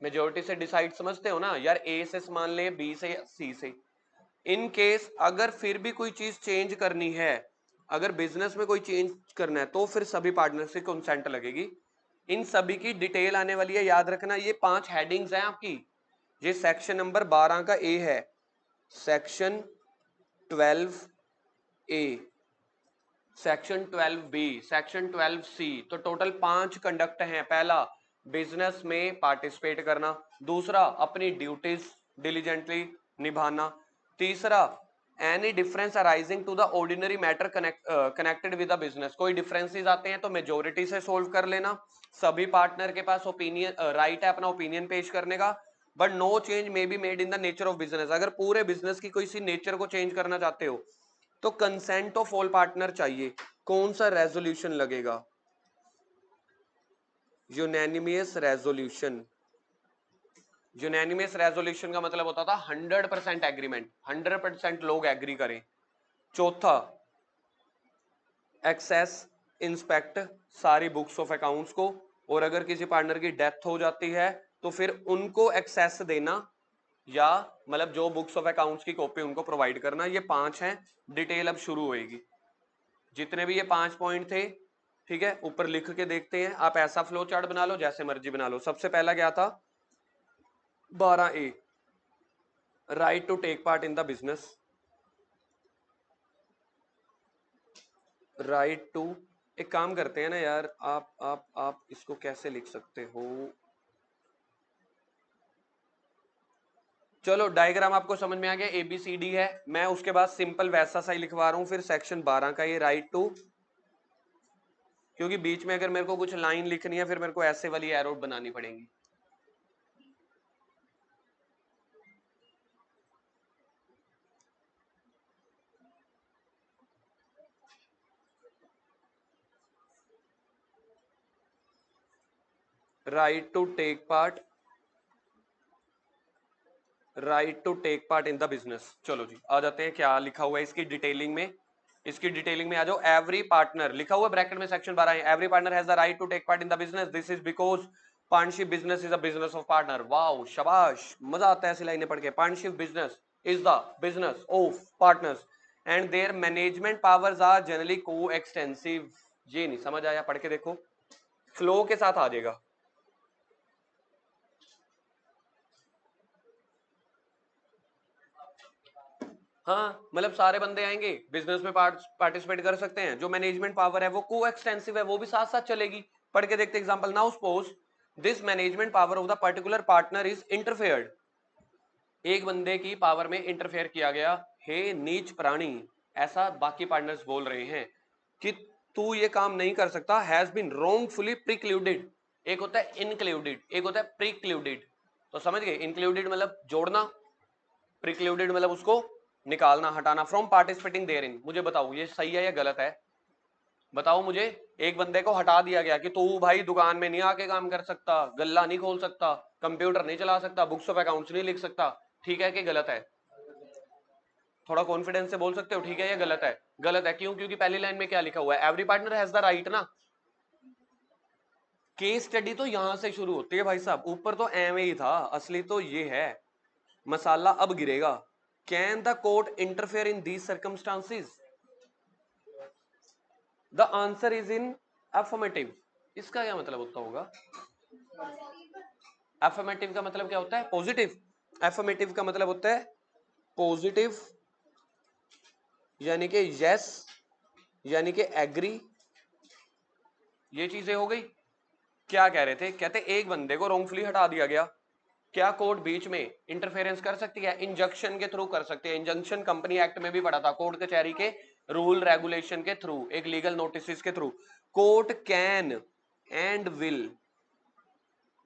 मेजोरिटी से डिसाइड समझते हो ना यार, ए से मान ले, बी से, सी से। इन केस अगर फिर भी कोई चीज चेंज करनी है, अगर बिजनेस में कोई चेंज करना है तो फिर सभी पार्टनर से कंसेंट लगेगी। इन सभी की डिटेल आने वाली है, याद रखना। ये 5 हेडिंग्स हैं आपकी। ये सेक्शन नंबर 12 का ए है, सेक्शन 12 ए, सेक्शन 12 बी, सेक्शन 12 सी। तो टोटल 5 कंडक्ट हैं। पहला बिजनेस में पार्टिसिपेट करना, दूसरा अपनी ड्यूटीज डिलीजेंटली निभाना, तीसरा any difference arising to the ordinary matter connected with the business, कोई डिफरेंसेस आते हैं तो मेजोरिटी से सोल्व कर लेना। सभी पार्टनर के पास ओपिनियन राइट है अपना ओपिनियन पेश करने का, but no change may be made in the nature of business. अगर पूरे बिजनेस की कोई सी नेचर को चेंज करना चाहते हो तो कंसेंट ऑफ ऑल पार्टनर चाहिए। कौन सा रेजोल्यूशन लगेगा, यूनैनिमस रेजोल्यूशन। यूनैनिमस रेजोल्यूशन का मतलब होता था 100% एग्रीमेंट, 100% लोग एग्री करें। चौथा एक्सेस इंस्पेक्ट सारी बुक्स ऑफ अकाउंट्स को, और अगर किसी पार्टनर की डेथ हो जाती है तो फिर उनको एक्सेस देना, या मतलब जो बुक्स ऑफ अकाउंट्स की कॉपी उनको प्रोवाइड करना। ये 5 हैं। डिटेल अब शुरू होएगी। जितने भी ये 5 पॉइंट थे, ठीक है, ऊपर लिख के देखते हैं। आप ऐसा फ्लो चार्ट बना लो, जैसे मर्जी बना लो। सबसे पहला क्या था, 12A, right to take part in the business. Right to, एक काम करते हैं ना यार, आप इसको कैसे लिख सकते हो, चलो डायग्राम आपको समझ में आ गया, ABCD है, मैं उसके बाद सिंपल वैसा सा ही लिखवा रहा हूं। फिर सेक्शन 12 का ये राइट टू, क्योंकि बीच में अगर मेरे को कुछ लाइन लिखनी है फिर मेरे को ऐसे वाली एरो बनानी पड़ेगी। Right to take part, right to take part in the business. चलो जी आ जाते हैं, क्या लिखा हुआ है इसकी डिटेलिंग में। इसकी डिटेलिंग में आ जाओ। एवरी पार्टनर लिखा हुआ ब्रैकेट में, सेक्शन 12 है, every partner has the right to take part in the business, this is because partnership business is a business of partner. Wow शाबाश, मजा आता है ऐसी लाइनें पढ़ के। Partnership business is the business of partners and their management powers are generally को एक्सटेंसिव। ये नहीं समझ आया, पढ़ के देखो, फ्लो के साथ आ जाएगा। हाँ, मतलब सारे बंदे आएंगे, बिजनेस में पार्टिसिपेट कर सकते हैं। जो मैनेजमेंट पावर है वो को एक्सटेंसिव है, वो भी साथ साथ चलेगी। पढ़ के देखते example. Now suppose this management power of the particular partner is interfered. एक बंदे की पावर में इंटरफेयर किया गया। हे नीच प्राणी, ऐसा बाकी पार्टनर्स बोल रहे हैं कि तू ये काम नहीं कर सकता, हैज बीन रॉन्गफुली प्रिक्लूडेड। एक होता है इनक्लूडेड, एक होता है प्रिक्लूडेड। तो समझ गए, इंक्लूडेड मतलब जोड़ना, प्रिक्लूडेड मतलब उसको निकालना, हटाना। From participating therein. मुझे बताओ ये सही है या गलत है, बताओ मुझे। एक बंदे को हटा दिया गया कि तू भाई दुकान में नहीं आके काम कर सकता, गल्ला नहीं खोल सकता, कंप्यूटर नहीं चला सकता, बुक्स ऑफ अकाउंट्स नहीं लिख सकता। ठीक है कि गलत है? थोड़ा कॉन्फिडेंस से बोल सकते हो ठीक है या गलत है? गलत है। क्यों? क्योंकि पहली लाइन में क्या लिखा हुआ है? Every partner has the right ना। केस स्टडी तो यहां से शुरू होती है भाई साहब, ऊपर तो एवं ही था, असली तो ये है। मसाला अब गिरेगा। Can the court interfere in these circumstances? The answer is in affirmative. इसका क्या मतलब होता होगा? अफर्मेटिव का मतलब क्या होता है? पॉजिटिव। अफर्मेटिव का मतलब होता है पॉजिटिव, यानी कि यस, यानी कि एग्री। ये चीजें हो गई। क्या कह रहे थे? कहते एक बंदे को रॉन्गफुली हटा दिया गया, क्या कोर्ट बीच में इंटरफेरेंस कर सकती है? इंजंक्शन के थ्रू कर सकते हैं। इंजंक्शन कंपनी एक्ट में भी पढ़ा था, कोर्ट कचहरी के रूल रेगुलेशन के थ्रू, एक लीगल नोटिस के through. Court can and will,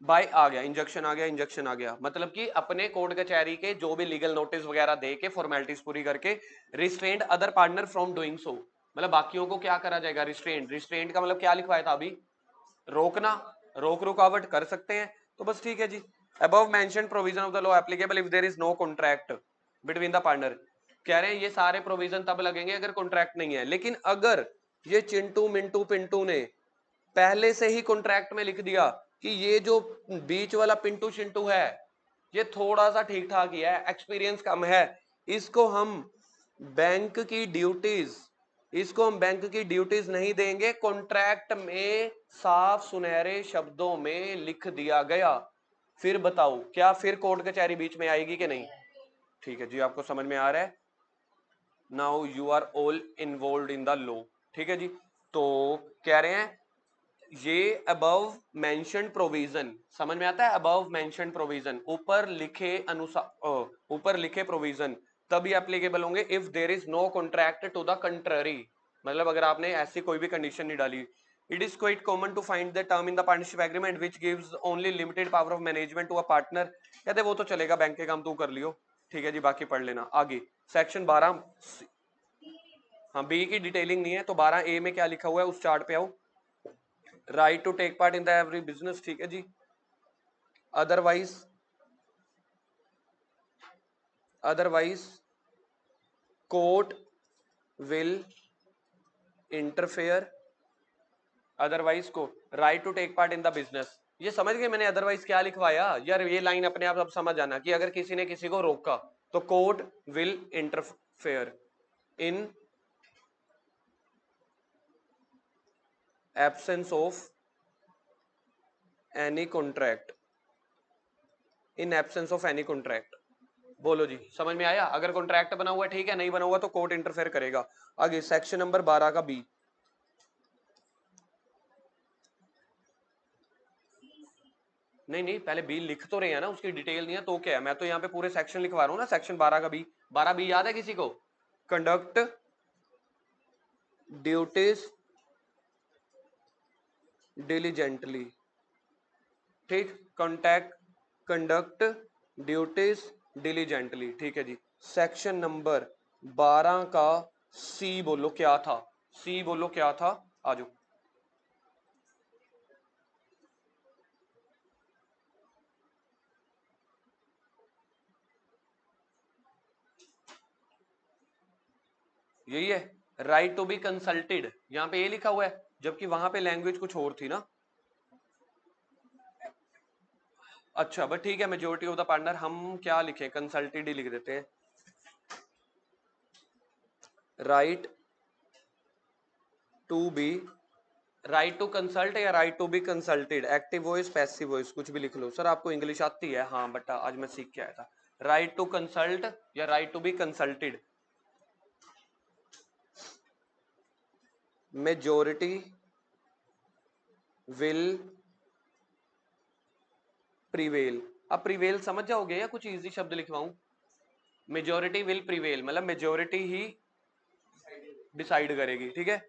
by आ गया, इंजंक्शन आ गया, इंजंक्शन आ गया, मतलब कि अपने कोर्ट कचहरी के जो भी लीगल नोटिस वगैरह दे के फॉर्मेलिटीज पूरी करके restrained other partner from doing so. मतलब बाकियों को क्या करा जाएगा? रिस्ट्रेंड। रिस्ट्रेंड का मतलब क्या लिखवाया था अभी? रोकना, रोक रुकावट कर सकते हैं। तो बस ठीक है जी। Above mentioned provision of the law applicable if there is no contract between the partner. कह रहे हैं ये सारे प्रोविजन तब लगेंगे अगर कॉन्ट्रैक्ट नहीं है। लेकिन अगर ये चिंटू मिंटू पिंटू ने पहले से ही कॉन्ट्रैक्ट में लिख दिया कि ये जो बीच वाला पिंटू शिंटू है ये थोड़ा सा ठीक ठाक ही है, एक्सपीरियंस कम है, इसको हम बैंक की ड्यूटीज, इसको हम बैंक की ड्यूटीज नहीं देंगे, कॉन्ट्रैक्ट में साफ सुनहरे शब्दों में लिख दिया गया। फिर बताओ क्या फिर कोर्ट कचहरी बीच में आएगी कि नहीं? ठीक है जी, आपको समझ में आ रहा है? Now you are all involve in the law. ठीक है जी। तो कह रहे हैं ये अबव मेंशन्ड प्रोविजन, समझ में आता है? अबव मेंशन्ड प्रोविजन, ऊपर लिखे अनुसार, ऊपर लिखे प्रोविजन तभी एप्लीकेबल होंगे if there is no contract to the contrary. मतलब अगर आपने ऐसी कोई भी कंडीशन नहीं डाली। It is quite common to find the term in the partnership agreement which gives only limited power of management to a partner. कहते वो तो चलेगा, बैंक के काम तू कर लियो। ठीक है जी, बाकी पढ़ लेना आगे। सेक्शन 12, हाँ बी की डिटेलिंग नहीं है तो 12A में क्या लिखा हुआ है उस चार्ट पे आओ। Right to take part in the every business. ठीक है जी। Otherwise, otherwise court will interfere, otherwise को right to take part in the business. ये समझ गए मैंने अदरवाइज क्या लिखवाया यार? ये लाइन अपने आप अब समझ आना कि अगर किसी ने किसी को रोका तो court will interfere in absence of any contract, in absence of any contract. बोलो जी, समझ में आया? अगर कॉन्ट्रैक्ट बना हुआ है ठीक है, नहीं बना हुआ तो कोर्ट इंटरफेयर करेगा। आगे सेक्शन नंबर 12 का बी। नहीं नहीं, पहले बी लिख तो रहे हैं ना, उसकी डिटेल नहीं है तो क्या है? मैं तो यहाँ पे पूरे सेक्शन लिखवा रहा हूँ ना। सेक्शन 12 का बी, 12B याद है किसी को? Conduct duties diligently. ठीक, कॉन्टैक्ट कंडक्ट ड्यूटीज डिलीजेंटली। ठीक है जी। सेक्शन नंबर 12 का सी बोलो क्या था? सी बोलो क्या था? आजो। यही है, राइट टू बी कंसल्टेड। यहाँ पे ये लिखा हुआ है, जबकि वहां पे लैंग्वेज कुछ और थी ना। अच्छा बट ठीक है, मेजोरिटी ऑफ द पार्टनर हम क्या लिखे? कंसल्टेड ही लिख देते हैं। Right to be, right to consult या right to be consulted, active voice passive voice कुछ भी लिख लो। सर आपको इंग्लिश आती है? हाँ बट आज मैं सीख के आया था। राइट टू कंसल्ट या right to be consulted, majority will prevail. अब प्रीवेल समझ जाओगे या कुछ इजी शब्द लिखवाऊं? मेजोरिटी विल प्रीवेल मतलब मेजोरिटी ही डिसाइड करेगी, ठीक है।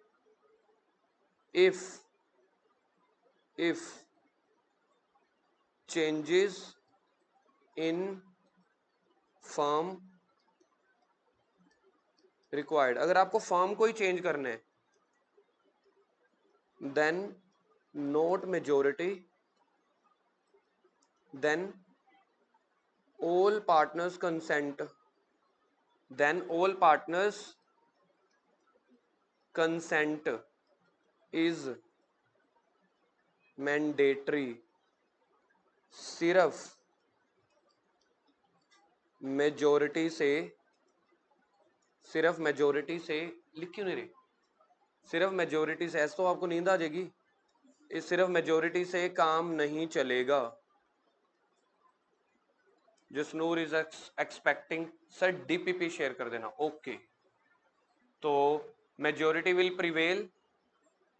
If changes in firm required, अगर आपको फर्म को ही चेंज करना है, then not majority, then all partners consent, then all partners consent is mandatory, सिर्फ मेजोरिटी से, सिर्फ मेजोरिटी से, लिख क्यों नहीं रहे, सिर्फ मेजोरिटी से, ऐसा तो आपको नींद आ जाएगी, इस सिर्फ मेजोरिटी से काम नहीं चलेगा। Jasnoor is expecting, sir DPP share कर देना, ओके। तो मेजोरिटी विल प्रिवेल,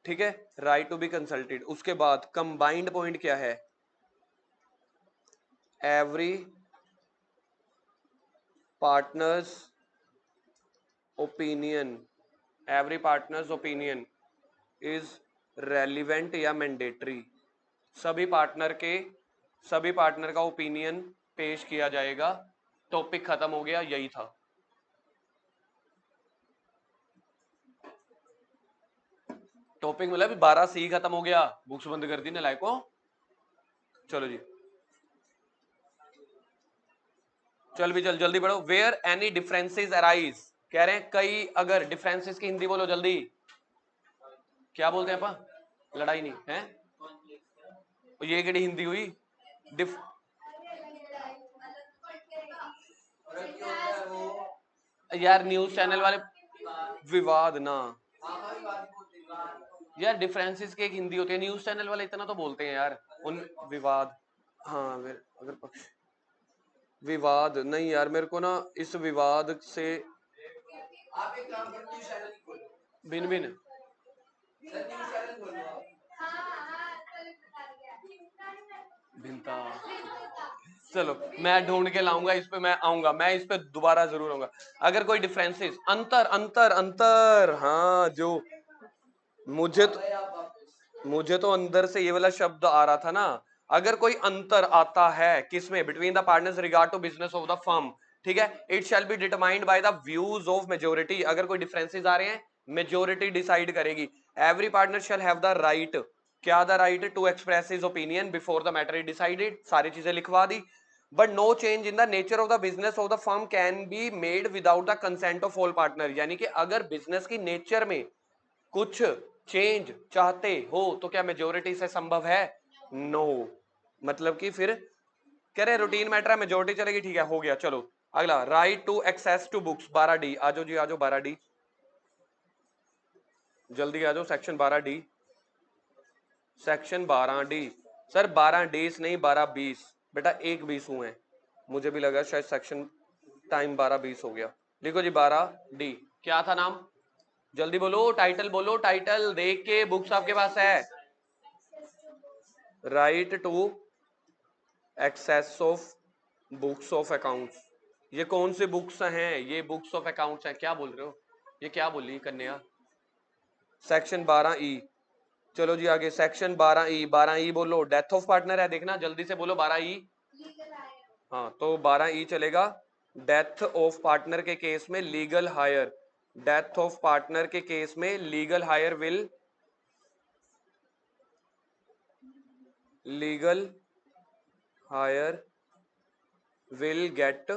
ठीक है, राइट टू बी कंसल्टेड। उसके बाद कंबाइंड पॉइंट क्या है, every partners opinion, every partners opinion is relevant या मैंडेटरी, सभी पार्टनर का ओपिनियन पेश किया जाएगा। टॉपिक खत्म हो गया, यही था। टॉपिक मतलब 12C खत्म हो गया, बुक्स बंद कर दी ना लाइक को। चलो जी, चल भी चल, जल्दी बढ़ो। वेयर एनी डिफरेंसेस अराइज, कह रहे हैं कई अगर डिफरेंसेस की हिंदी बोलो जल्दी, क्या बोलते हैं अपन? लड़ाई नहीं है, ये केड़ी हिंदी हुई? यार न्यूज चैनल वाले विवाद ना, यार डिफरेंसेस की एक हिंदी होती है, न्यूज चैनल वाले इतना तो बोलते हैं यार उन विवाद। हाँ अगर पक्ष विवाद नहीं यार, मेरे को ना इस विवाद से आप एक काम करो, न्यूज़ चैनल खोलो, बिन बिन सर न्यूज़ चैनल खोलो आप। भिनता, चलो मैं ढूंढ के लाऊंगा, इस पे मैं आऊंगा, मैं इस पे दोबारा जरूर आऊंगा। अगर कोई डिफरेंसेस, अंतर अंतर अंतर, हाँ जो मुझे तो अंदर से ये वाला शब्द आ रहा था ना, अगर कोई अंतर आता है किसमें, between the partners regard to business of the firm, ठीक है, it shall be determined by the views of majority. अगर कोई डिफरेंसेस आ रहे हैं, मेजोरिटी डिसाइड करेगी। Every partner shall have the right, क्या the right to express his opinion before the matter is decided, सारी चीजें लिखवा दी। But no change in the nature of the business of the firm can be made without the consent of all partner, यानी कि अगर बिजनेस की नेचर में कुछ चेंज चाहते हो तो क्या मेजोरिटी से संभव है? नो मतलब कि फिर कह रहे रूटीन मैटर है, मेजोरिटी चलेगी, ठीक है, हो गया। चलो अगला, right to access to books 12D, आ जाओ जी, आ जाओ 12D, जल्दी आ जाओ, section 12D, section 12D। Sir 12 days नहीं 12-20, बेटा एक 20 हुए हैं, मुझे भी लगा शायद सेक्शन टाइम 12-20 हो गया। लिखो जी 12D, क्या था नाम, जल्दी बोलो, टाइटल बोलो, टाइटल देख के, बुक्स आपके पास है। Right to access of books of accounts, ये कौन से बुक्स हैं? ये बुक्स ऑफ अकाउंट्स हैं। क्या बोल रहे हो, ये क्या बोली कन्या? सेक्शन 12E, चलो जी आगे, सेक्शन 12E, 12E बोलो, डेथ ऑफ पार्टनर है, देखना जल्दी से बोलो 12E। हाँ तो 12E चलेगा, डेथ ऑफ पार्टनर के केस में legal higher, death of partner के केस में legal higher will, legal higher will get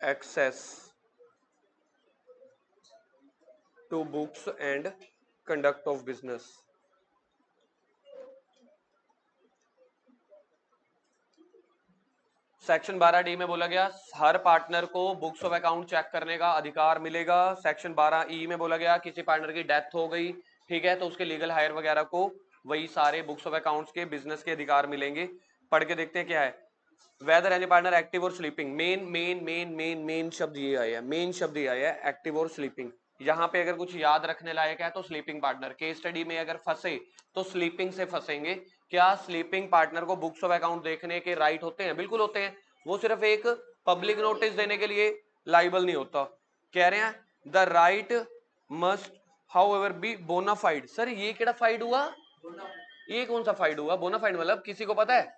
access to books and conduct of business। Section 12D में बोला गया हर पार्टनर को बुक्स ऑफ अकाउंट चेक करने का अधिकार मिलेगा। सेक्शन 12E में बोला गया किसी पार्टनर की डेथ हो गई, ठीक है, तो उसके लीगल हायर वगैरह को वही सारे बुक्स ऑफ अकाउंट्स के बिजनेस के अधिकार मिलेंगे। पढ़ के देखते हैं क्या है। वेदर एनी पार्टनर एक्टिव और स्लीपिंग, मेन शब्द ये आया है, मेन शब्द ये आया है, एक्टिव और स्लीपिंग। यहाँ पे अगर कुछ याद रखने लायक है तो स्लीपिंग पार्टनर, केस स्टडी में अगर फंसे तो स्लीपिंग से फंसेंगे। क्या स्लीपिंग पार्टनर को बुक्स ऑफ अकाउंट देखने के राइट होते हैं? बिल्कुल होते हैं। वो सिर्फ एक पब्लिक नोटिस देने के लिए लाइबल नहीं होता। कह रहे हैं the right must however be bona fide. Sir ये केड़ा फाइड हुआ? ये कौन सा फाइड हुआ? बोनाफाइड मतलब किसी को पता है?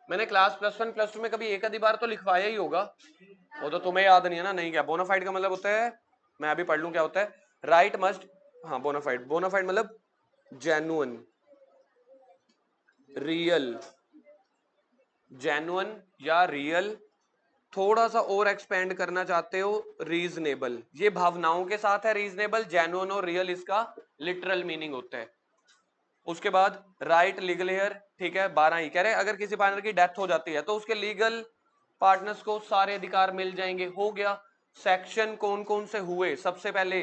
मैंने क्लास +1 +2 में कभी एक आधी बार तो लिखवाया ही होगा, वो तो तुम्हें याद नहीं है ना। नहीं, क्या बोनाफाइड का मतलब होता है, मैं अभी पढ़ लूं क्या होता है। राइट मस्ट, हाँ बोनाफाइड, बोनाफाइड मतलब जेन्युइन, रियल, जेन्युइन या रियल। थोड़ा सा और एक्सपेंड करना चाहते हो, रीजनेबल। ये भावनाओं के साथ है रीजनेबल, जेन्युइन और रियल इसका लिटरल मीनिंग होता है। उसके बाद राइट लीगल हेयर, ठीक है 12 ही कह रहे अगर किसी पार्टनर की डेथ हो जाती है तो उसके लीगल पार्टनर्स को सारे अधिकार मिल जाएंगे। हो गया। सेक्शन कौन कौन से हुए? सबसे पहले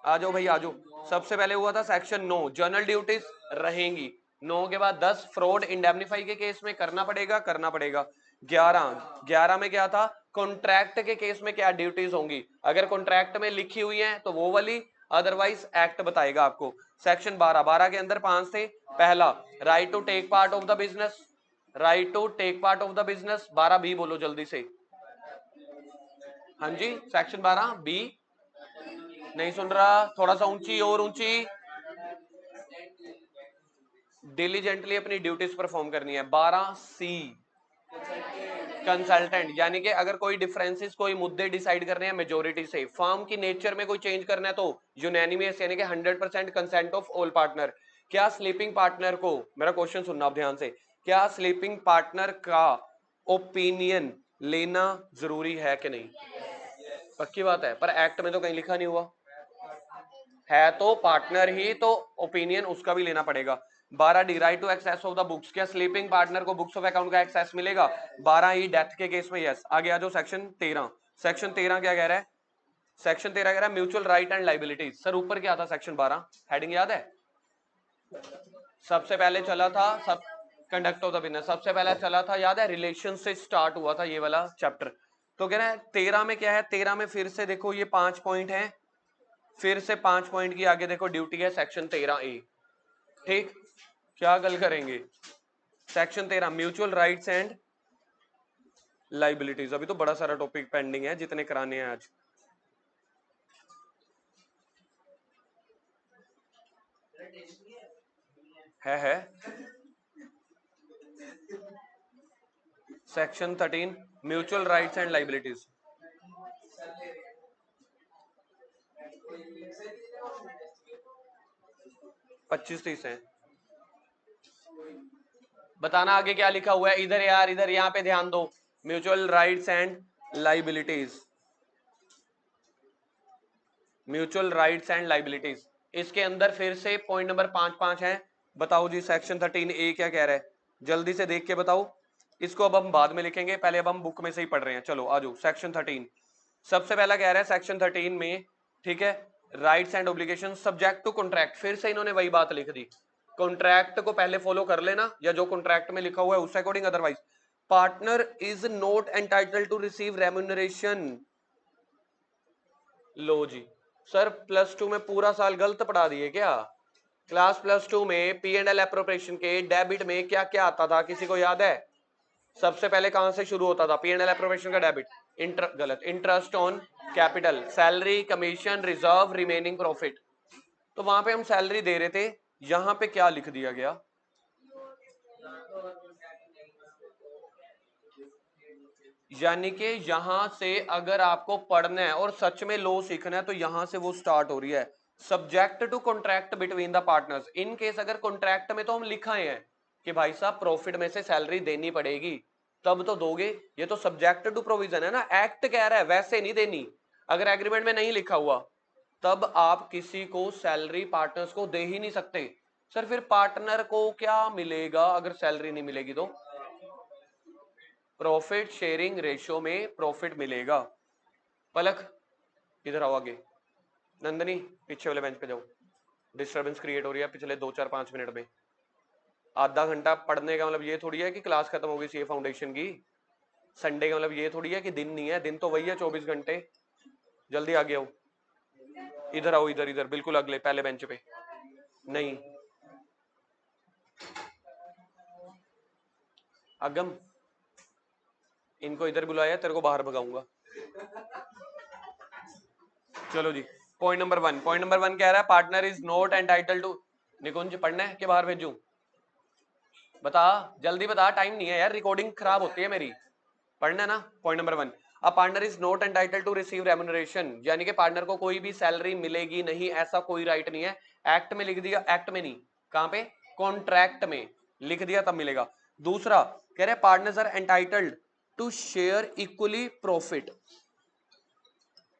आ जाओ भाई आ जाओ। सबसे पहले हुआ था सेक्शन 9, जर्नल ड्यूटीज रहेंगी। 9 के बाद 10, फ्रॉड इंडेमनीफाई के केस में करना पड़ेगा, करना पड़ेगा। 11 में क्या था? कॉन्ट्रैक्ट के केस में क्या ड्यूटीज होंगी? अगर कॉन्ट्रैक्ट में लिखी हुई है तो वो वाली, अदरवाइज एक्ट बताएगा आपको। सेक्शन 12 के अंदर 5 थे। पहला, right to take part of the business, right to take part of the business. 12 B बोलो जल्दी से। हाँ जी, सेक्शन 12 बी। नहीं सुन रहा, थोड़ा सा ऊंची और ऊंची। डिलीजेंटली अपनी ड्यूटीज परफॉर्म करनी है। 12 सी, कंसल्टेंट, यानी कि अगर कोई डिफरेंसेस, कोई मुद्दे डिसाइड करने हैं मेजोरिटी से, फर्म की नेचर में कोई चेंज करना है तो यूनैनिमस, यानी कि 100% कंसेंट ऑफ ऑल पार्टनर। क्या स्लीपिंग पार्टनर को, मेरा क्वेश्चन सुनना आप ध्यान से, क्या स्लीपिंग पार्टनर का ओपिनियन लेना जरूरी है कि नहीं? पक्की बात है, पर एक्ट में तो कहीं लिखा नहीं हुआ है, तो पार्टनर ही तो ओपिनियन उसका भी लेना पड़ेगा। 12 D, right to access of the books, क्या स्लीपिंग पार्टनर को बुक्स ऑफ अकाउंट का एक्सेस मिलेगा? 12 ही, डेथ के केस में यस। आगे आ जाओ सेक्शन 13। सेक्शन 13 क्या कह रहा है? सेक्शन 13 कह रहा है mutual right and liabilities. Sir ऊपर क्या था सेक्शन 12? हेडिंग याद है? सबसे पहले चला था सब कंडक्ट ऑफ द बिजनेस, सबसे पहले चला था याद है, रिलेशन से स्टार्ट हुआ था ये वाला चैप्टर। तो कह रहा है 13 में क्या है? 13 में फिर से देखो ये 5 पॉइंट है, फिर से 5 पॉइंट की आगे देखो ड्यूटी है सेक्शन 13A। ठीक, क्या गल करेंगे? Section 13 mutual rights and liabilities. अभी तो बड़ा सारा टॉपिक पेंडिंग है, जितने कराने हैं आज। है section 13 mutual rights and liabilities. 25-30 है। बताना आगे क्या लिखा हुआ है। इधर यार, इधर यहाँ पे ध्यान दो। Mutual rights and liabilities, mutual rights and liabilities. इसके अंदर फिर से पॉइंट नंबर 5 है। बताओ जी सेक्शन 13A क्या कह रहा है? जल्दी से देख के बताओ। इसको अब हम बाद में लिखेंगे, पहले अब हम बुक में से ही पढ़ रहे हैं। चलो आ जाओ सेक्शन 13। सबसे पहला कह रहा है सेक्शन 13 में, ठीक है, rights and obligation subject to contract. फिर से इन्होंने वही बात लिख दी, कॉन्ट्रैक्ट को पहले फॉलो कर लेना, या जो कॉन्ट्रैक्ट में लिखा हुआ है उससे according, otherwise partner is not entitled to receive remuneration. लो जी, सर +2 में पूरा साल गलत पढ़ा दिए क्या? क्लास +2 में P&L एप्रोप्रिएशन के डेबिट में क्या क्या आता था, किसी को याद है? सबसे पहले कहां से शुरू होता था P&L एप्रोप्रिएशन का डेबिट? गलत, interest on capital, salary, commission, reserve, remaining profit. तो वहां पे हम सैलरी दे रहे थे, यहां पे क्या लिख दिया गया? यानी कि यहां से अगर आपको पढ़ना है और सच में लो सीखना है तो यहां से वो स्टार्ट हो रही है, subject to contract between the partners. In case अगर कॉन्ट्रैक्ट में तो हम लिखाए हैं कि भाई साहब प्रॉफिट में से सैलरी देनी पड़ेगी, तब तो दोगे। ये तो सब्जेक्ट टू प्रोविजन है ना, एक्ट कह रहा है वैसे नहीं देनी। अगर एग्रीमेंट में नहीं लिखा हुआ तब आप किसी को सैलरी पार्टनर्स को दे ही नहीं सकते। सर फिर पार्टनर को क्या मिलेगा अगर सैलरी नहीं मिलेगी? तो प्रॉफिट शेयरिंग रेशियो में प्रॉफिट मिलेगा। पलक इधर आओ आगे, नंदनी पीछे वाले बेंच पे जाओ, डिस्टरबेंस क्रिएट हो रही है पिछले 2-4-5 मिनट में। आधा घंटा पढ़ने का मतलब ये थोड़ी है कि क्लास खत्म हो गई सीए फाउंडेशन की। संडे का मतलब ये थोड़ी है कि दिन नहीं है, दिन तो वही है 24 घंटे। जल्दी आगे आओ। इधर आओ, इधर इधर बिल्कुल अगले पहले बेंच पे। नहीं अगम, इनको इधर बुलाया, तेरे को बाहर भगाऊंगा। चलो जी, पॉइंट नंबर 1, पॉइंट नंबर 1 कह रहा है partner is not entitle to, Nikunj पढ़ना है कि बाहर भेजूं? बता जल्दी बता, टाइम नहीं है यार, रिकॉर्डिंग खराब होती है मेरी। पढ़ना है ना? Point number 1, a partner is not entitle to receive remuneration, यानी कि पार्टनर को कोई भी सैलरी मिलेगी नहीं, ऐसा कोई राइट नहीं है। एक्ट में लिख दिया, एक्ट में नहीं, कहां पे? कॉन्ट्रैक्ट में लिख दिया तब मिलेगा। दूसरा कह रहे partners are entitled to share equally profit,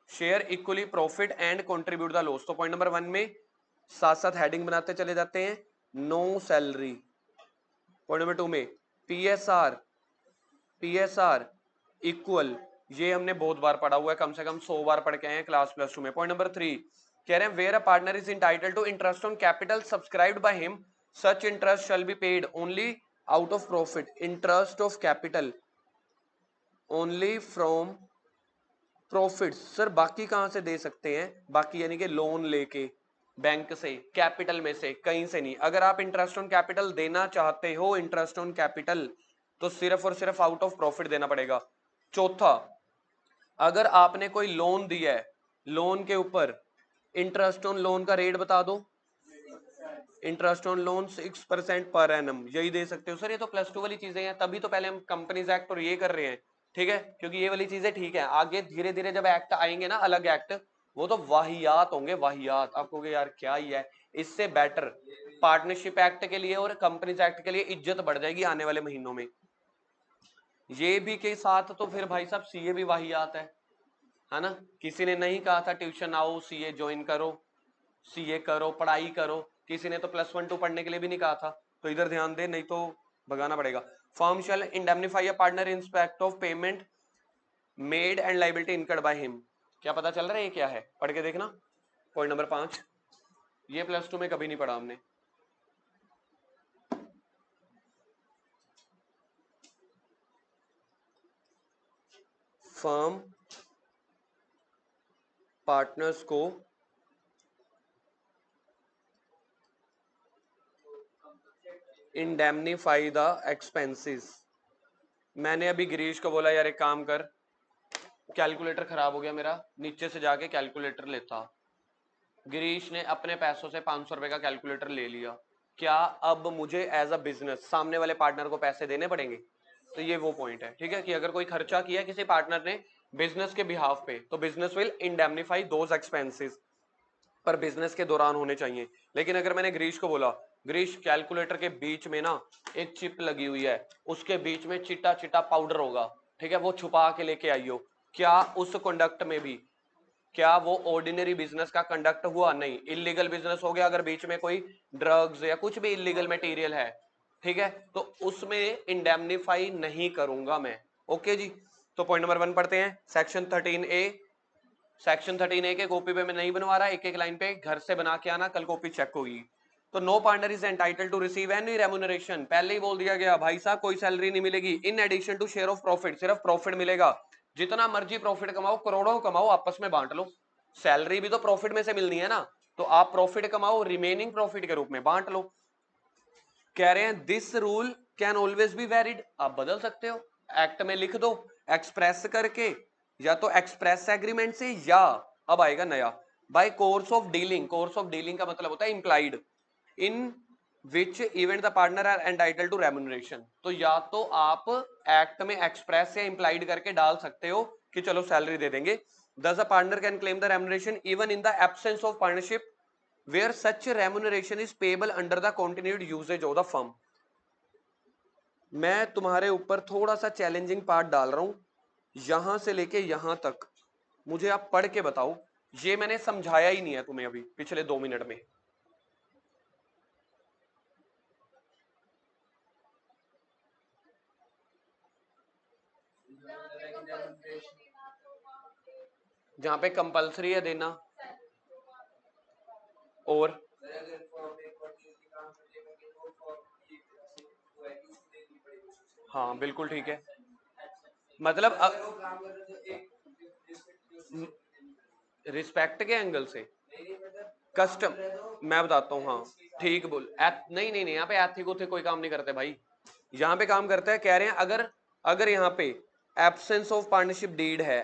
share equally profit and contribute the loss. तो पॉइंट नंबर 1 में साथ साथ हेडिंग बनाते चले जाते हैं, नो सैलरी। पॉइंट नंबर 2 में पीएसआर, पीएसआर इक्वल, ये हमने बहुत बार पढ़ा हुआ है, कम से कम 100 बार पढ़ के आए हैं क्लास +2 में। पॉइंट नंबर 3 कह रहे हैं where a partner is entitled to interest on capital subscribed by him, such interest shall be paid only out of profit, interest of capital only from profit. Sir बाकी कहां से दे सकते हैं? बाकी यानी कि लोन लेके, बैंक से, कैपिटल में से, कहीं से नहीं। अगर आप इंटरेस्ट ऑन कैपिटल देना चाहते हो, इंटरेस्ट ऑन कैपिटल, तो सिर्फ और सिर्फ आउट ऑफ प्रॉफिट देना पड़ेगा। चौथा, अगर आपने कोई लोन दिया है, लोन के ऊपर इंटरेस्ट ऑन लोन का रेट बता दो, interest on loan 6% per annum, यही दे सकते हो। सर ये तो +2 वाली चीजें हैं, तभी तो पहले हम कंपनीज एक्ट और ये कर रहे हैं, ठीक है, क्योंकि ये वाली चीजें ठीक है। आगे धीरे धीरे जब एक्ट आएंगे ना, अलग एक्ट, वो तो वाहियात होंगे, वाहियात। आप कहोगे यार क्या ही है, इससे बेटर पार्टनरशिप एक्ट के लिए और कंपनीज एक्ट के लिए इज्जत बढ़ जाएगी आने वाले महीनों में। ये भी के साथ तो फिर भाई साहब सीए भी वाहियात है ना? किसी ने नहीं कहा था ट्यूशन आओ सीए ज्वाइन करो, सीए करो, पढ़ाई करो, किसी ने तो +1 2 पढ़ने के लिए भी नहीं कहा था। तो इधर ध्यान दे, नहीं तो भगाना पड़ेगा। Firm shall indemnify a partner in respect of payment made and liability incurred by him. क्या पता चल रहा है ये क्या है? पढ़ के देखना। पॉइंट नंबर 5, ये +2 में कभी नहीं पढ़ा हमने। फर्म पार्टनर्स को इंडेमनीफाई द एक्सपेंसेस। मैंने अभी गिरीश को बोला यार एक काम कर, कैलकुलेटर खराब हो गया मेरा, नीचे से जाके कैलकुलेटर लेता। गिरीश ने अपने पैसों से 500 रुपए का कैलकुलेटर ले लिया। क्या अब मुझे एज अ बिजनेस सामने वाले पार्टनर को पैसे देने पड़ेंगे? तो ये वो पॉइंट है, ठीक है, कि अगर कोई खर्चा किया किसी पार्टनर ने बिजनेस के बिहाफ पे, तो business will indemnify those expenses, पर बिजनेस के दौरान होने चाहिए। लेकिन अगर मैंने गिरीश को बोला गिरीश कैलकुलेटर के बीच में ना एक चिप लगी हुई है, उसके बीच में चिट्टा चिट्टा पाउडर होगा, ठीक है, वो छुपा के लेके आइयो, क्या उस कंडक्ट में भी, क्या वो ऑर्डिनरी बिजनेस का कंडक्ट हुआ? नहीं, इलीगल बिजनेस हो गया। अगर बीच में कोई ड्रग्स या कुछ भी इलीगल मटेरियल है, ठीक है, तो उसमें इंडेमनीफाई नहीं करूंगा मैं। ओके जी, तो पॉइंट नंबर 1 पढ़ते हैं, सेक्शन 13A। सेक्शन 13A के कॉपी पे मैं नहीं बनवा रहा, एक एक लाइन पे घर से बना के आना, कल कॉपी चेक होगी। तो no partner is entitled to receive any remuneration, पहले ही बोल दिया गया भाई साहब कोई सैलरी नहीं मिलेगी। In addition to share of profit, सिर्फ प्रॉफिट मिलेगा, जितना मर्जी प्रॉफिट कमाओ, करोड़ों कमाओ, आपस में बांट लो। सैलरी भी तो प्रॉफिट में से मिलनी है ना, तो आप प्रॉफिट कमाओ, रिमेनिंग प्रॉफिट के रूप में बांट लो। कह रहे हैं this rule can always be valid, आप बदल सकते हो, एक्ट में लिख दो एक्सप्रेस करके, या तो एक्सप्रेस एग्रीमेंट से, या अब आएगा नया by course of dealing. Course of dealing का मतलब होता है implied, in which event the partner are entitled to remuneration. तो या तो आप एक्ट में एक्सप्रेस या इंप्लाइड करके डाल सकते हो कि चलो सैलरी दे देंगे। Thus a partner can claim the remuneration even in the absence of partnership where such remuneration is payable under the continued usage of the firm। मैं तुम्हारे ऊपर थोड़ा सा चैलेंजिंग पार्ट डाल रहा हूं, यहां से लेके यहां तक मुझे आप पढ़ के बताओ, ये मैंने समझाया ही नहीं है तुम्हें अभी पिछले 2 मिनट में। जहां पे कंपलसरी है देना, और हाँ बिल्कुल ठीक है, मतलब रिस्पेक्ट के एंगल से कस्टम, मैं बताता हूँ, हाँ ठीक बोल, नहीं नहीं नहीं, यहाँ पे एथिक उथिक कोई काम नहीं करते भाई, यहाँ पे काम करता है, कह रहे हैं अगर अगर यहाँ पे एब्सेंस ऑफ पार्टनरशिप डीड है,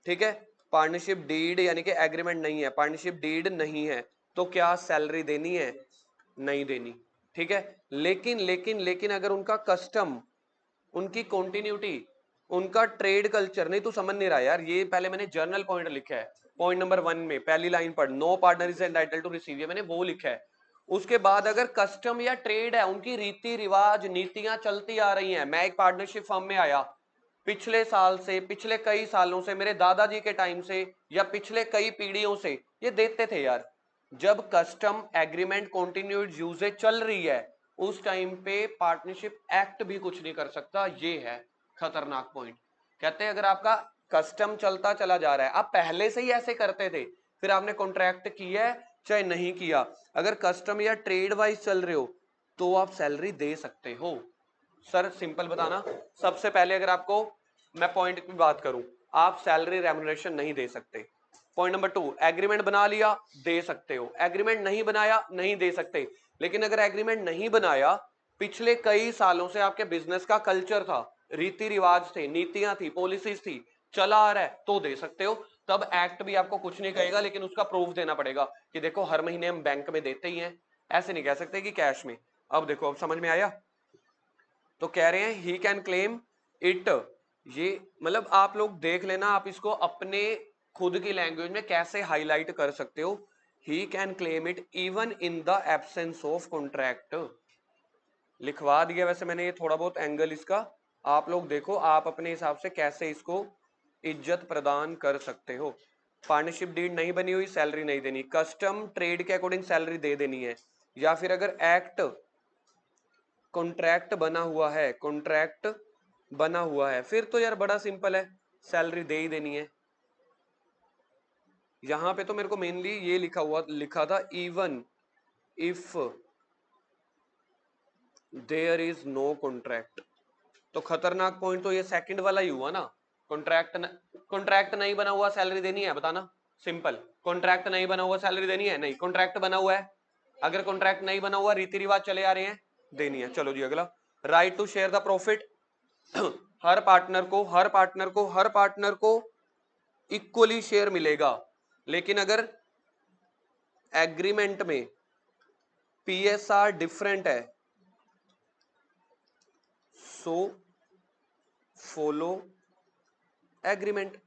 ठीक है, पार्टनरशिप डीड यानी कि एग्रीमेंट नहीं है, पार्टनरशिप डीड नहीं है, तो क्या सैलरी देनी है? नहीं देनी, ठीक है। लेकिन लेकिन लेकिन अगर उनका कस्टम, उनकी कॉन्टिन्यूटी, उनका ट्रेड कल्चर, नहीं तो समझ नहीं रहा यार, ये पहले मैंने जर्नल पॉइंट लिखा है, पॉइंट नंबर 1 में पहली लाइन पर no partner is entitled to receive, ये मैंने वो लिखा है। उसके बाद अगर कस्टम या ट्रेड है, उनकी रीति रिवाज नीतियां चलती आ रही हैं, मैं एक पार्टनरशिप फर्म में आया, पिछले साल से, पिछले कई सालों से, मेरे दादाजी के टाइम से या पिछले कई पीढ़ियों से ये देते थे यार, जब कस्टम एग्रीमेंट कॉन्टिन्यूड यूजेज चल रही है उस टाइम पे पार्टनरशिप एक्ट भी कुछ नहीं कर सकता, ये है खतरनाक पॉइंट। कहते हैं अगर आपका कस्टम चलता चला जा रहा है, आप पहले से ही ऐसे करते थे, फिर आपने कॉन्ट्रैक्ट किया है चाहे नहीं किया, अगर कस्टम या ट्रेड वाइज चल रहे हो तो आप सैलरी दे सकते हो। सर सिंपल बताना, सबसे पहले अगर आपको मैं पॉइंट की बात करूं, आप सैलरी रेम्युनरेशन नहीं दे सकते। पॉइंट नंबर 2, एग्रीमेंट बना लिया दे सकते हो, एग्रीमेंट नहीं बनाया नहीं दे सकते। लेकिन अगर एग्रीमेंट नहीं बनाया, पिछले कई सालों से आपके बिजनेस का कल्चर था, रीति रिवाज थे, नीतियां थी, पॉलिसीज थी, चला आ रहा है, तो दे सकते हो, तब एक्ट भी आपको कुछ नहीं कहेगा, लेकिन उसका प्रूफ देना पड़ेगा कि देखो हर महीने हम बैंक में देते ही हैं, ऐसे नहीं कह सकते कि कैश में। अब देखो, अब समझ में आया? तो कह रहे हैं ही कैन क्लेम इट, ये मतलब आप लोग देख लेना, आप इसको अपने खुद की लैंग्वेज में कैसे हाईलाइट कर सकते हो। He can claim it even in the absence of contract, लिखवा दिया वैसे मैंने, ये थोड़ा बहुत एंगल इसका आप लोग देखो, आप अपने हिसाब से कैसे इसको इज्जत प्रदान कर सकते हो। पार्टनरशिप डीड नहीं बनी हुई, सैलरी नहीं देनी, कस्टम ट्रेड के अकॉर्डिंग सैलरी दे देनी है, या फिर अगर एक्ट कॉन्ट्रैक्ट बना हुआ है, कॉन्ट्रैक्ट बना हुआ है, फिर तो यार बड़ा सिंपल है, सैलरी दे ही देनी है। यहां पे तो मेरे को मेनली ये लिखा था even if there is no contract, तो खतरनाक पॉइंट तो ये सेकंड वाला ही हुआ ना, कॉन्ट्रैक्ट नहीं बना हुआ सैलरी देनी है, बताना सिंपल, कॉन्ट्रैक्ट नहीं बना हुआ सैलरी देनी है नहीं, कॉन्ट्रैक्ट बना हुआ है, अगर कॉन्ट्रैक्ट नहीं बना हुआ रीति रिवाज चले आ रहे हैं, देनी है। चलो जी अगला, right to share the profit, हर पार्टनर को इक्वली शेयर मिलेगा, लेकिन अगर एग्रीमेंट में पीएसआर डिफरेंट है सो फॉलो एग्रीमेंट,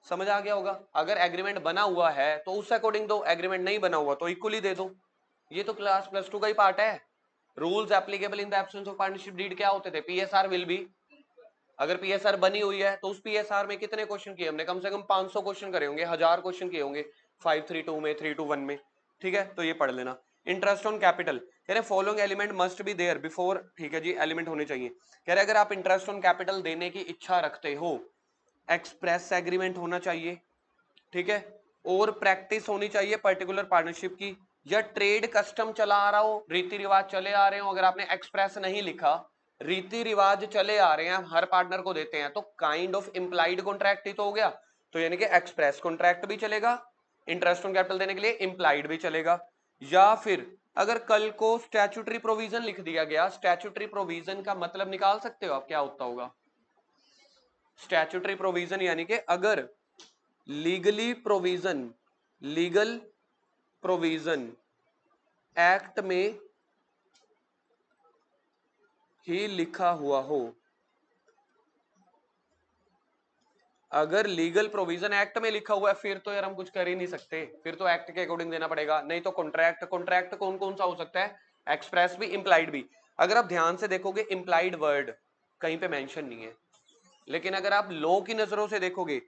समझ आ गया होगा? अगर एग्रीमेंट बना हुआ है तो उस अकॉर्डिंग दो, एग्रीमेंट नहीं बना हुआ तो इक्वली दे दो, ये तो क्लास +2 का ही पार्ट है। Rules applicable in the absence of partnership deed क्या होते थे? पीएसआर विल बी, अगर पीएसआर बनी हुई है तो उस पीएसआर में कितने क्वेश्चन किए हमने? कम से कम 500 क्वेश्चन करे होंगे, 1000 क्वेश्चन किए होंगे 532 में, 321 में, ठीक है, तो ये पढ़ लेना। इंटरेस्ट ऑन कैपिटल, कह रहे following element must be there before, ठीक है जी, एलिमेंट होने चाहिए। कह रहे अगर आप इंटरेस्ट ऑन कैपिटल देने की इच्छा रखते हो, एक्सप्रेस एग्रीमेंट होना चाहिए, ठीक है, और प्रैक्टिस होनी चाहिए पर्टिकुलर पार्टनरशिप की, या ट्रेड कस्टम चला आ रहा हो, रीति रिवाज चले आ रहे हो, अगर आपने एक्सप्रेस नहीं लिखा, रीति रिवाज चले आ रहे हैं, हम हर पार्टनर को देते हैं, तो काइंड ऑफ इंप्लाइड कॉन्ट्रैक्ट ही तो हो गया, तो यानी कि एक्सप्रेस कॉन्ट्रैक्ट भी चलेगा, इंटरेस्ट ऑन कैपिटल देने के लिए इंप्लाइड भी चलेगा। या फिर अगर कल को स्टैट्यूटरी प्रोविजन लिख दिया गया, स्टैट्यूटरी प्रोविजन का मतलब निकाल सकते हो आप क्या होता होगा? स्टैट्यूटरी प्रोविजन यानी कि अगर लीगल प्रोविजन एक्ट में ही लिखा हुआ हो, अगर लीगल प्रोविजन एक्ट में लिखा हुआ है फिर तो यार हम कुछ कर ही नहीं सकते, फिर तो एक्ट के अकॉर्डिंग देना पड़ेगा, नहीं तो कॉन्ट्रैक्ट कौन कौन सा हो सकता है? एक्सप्रेस भी, इंप्लाइड भी। अगर आप ध्यान से देखोगे इंप्लाइड वर्ड कहीं पे मेंशन नहीं है, लेकिन अगर आप लॉ की नजरों से देखोगे,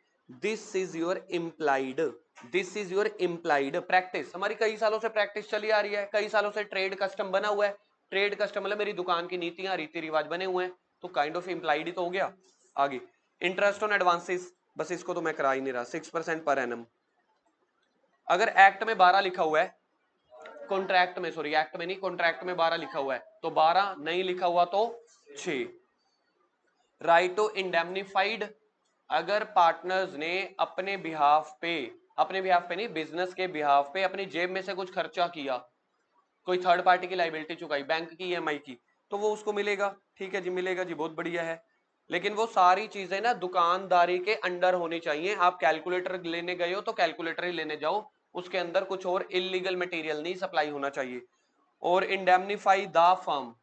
this is your implied, this is your implied practice, हमारी कई सालों से प्रैक्टिस चली आ रही है, कई सालों से ट्रेड कस्टम बना हुआ है, ट्रेड कस्टम मतलब मेरी दुकान की नीतियां रीति रिवाज बने हुए हैं, तो काइंड ऑफ इंप्लाइड ही तो हो गया। आगे इंटरेस्ट ऑन एडवांसेस, बस इसको तो मैं करा ही नहीं रहा, 6% पर एनम, अगर एक्ट में 12 लिखा हुआ है, कॉन्ट्रैक्ट में, सॉरी एक्ट में नहीं, कॉन्ट्रैक्ट में 12 लिखा हुआ है, तो 12 नहीं लिखा हुआ तो 6। राइट टू इंडेमनीफाइड, अगर पार्टनर्स ने अपने बिहाफ पे नहीं, बिजनेस के बिहाफ पे अपनी जेब में से कुछ खर्चा किया, कोई थर्ड पार्टी की लाइबिलिटी चुकाई, बैंक की ईएमआई की, तो वो उसको मिलेगा। ठीक है जी, मिलेगा जी, बहुत बढ़िया है। लेकिन वो सारी चीजें ना दुकानदारी के अंडर होनी चाहिए। आप कैलकुलेटर लेने गए हो तो कैलकुलेटर ही लेने जाओ, उसके अंदर कुछ और इलीगल मटेरियल नहीं सप्लाई होना चाहिए। और इंडेमनीफाई द फर्म,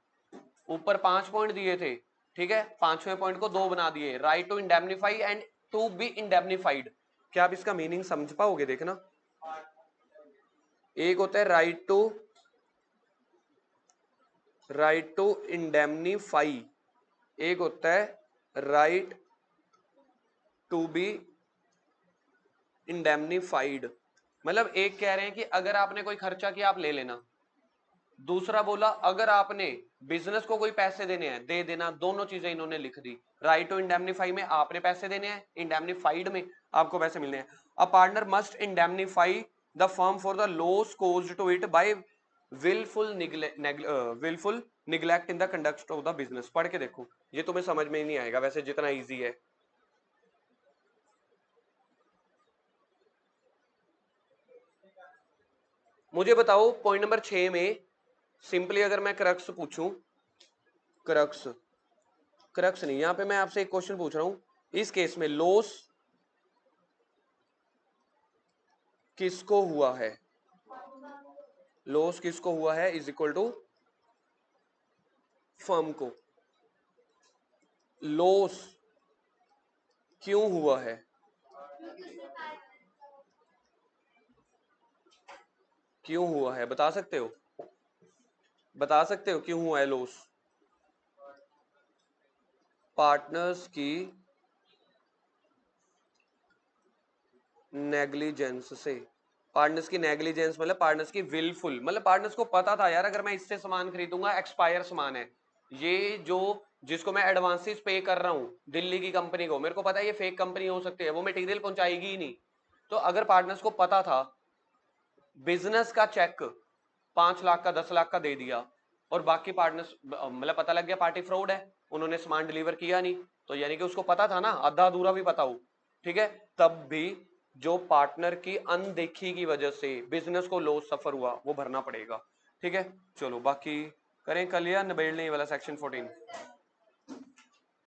ऊपर 5 पॉइंट दिए थे, ठीक है, 5वें पॉइंट को 2 बना दिए, right to indemnify and to be indemnified. क्या आप इसका मीनिंग समझ पाओगे? देखना, एक होता है राइट टू इंडेमनीफाई, एक होता है राइट टू बी इंडेमनीफाइड। मतलब एक कह रहे हैं कि अगर आपने कोई खर्चा किया आप ले लेना, दूसरा बोला अगर आपने बिजनेस को कोई पैसे देने हैं दे देना। दोनों चीजें इन्होंने लिख दी। राइट टू इंडेमनीफाई में आपने पैसे देने हैं, इंडेमनीफाइड में आपको पैसे मिलने हैं। A partner must indemnify the firm for the loss caused to it by wilful neglect in the conduct of the business. पढ़ के देखो, ये तुम्हें समझ में ही नहीं आएगा वैसे, जितना ईजी है। मुझे बताओ पॉइंट नंबर 6 में सिंपली अगर मैं क्रक्स पूछूं, क्रक्स नहीं, यहां पे मैं आपसे एक क्वेश्चन पूछ रहा हूं, इस केस में लॉस किसको हुआ है, लॉस किसको हुआ है इज इक्वल टू फर्म को। लॉस क्यों हुआ है, क्यों हुआ है, बता सकते हो? बता सकते हो क्यों हुआ है लॉस? पार्टनर्स की नेग्लिजेंस से। पार्टनर्स की नेग्लिजेंस मतलब पार्टनर्स की विलफुल, मतलब पार्टनर्स को पता था यार अगर मैं इससे सामान खरीदूंगा एक्सपायर सामान है, ये जो जिसको मैं एडवांसेस पे कर रहा हूं दिल्ली की कंपनी को, मेरे को पता है ये फेक कंपनी हो सकती है, वो मटेरियल पहुंचाएगी ही नहीं। तो अगर पार्टनर्स को पता था, बिजनेस का चेक 5 लाख का 10 लाख का दे दिया, और बाकी पार्टनर्स मतलब पता लग गया पार्टी फ्रॉड है, उन्होंने सामान डिलीवर किया नहीं, तो यानी कि उसको पता था ना, आधा अधूरा भी पता हो, ठीक है, तब भी जो पार्टनर की अनदेखी की वजह से बिजनेस को लॉस सफर हुआ वो भरना पड़ेगा। ठीक है, चलो बाकी करें कल या निबेड़ लें वाला सेक्शन 14।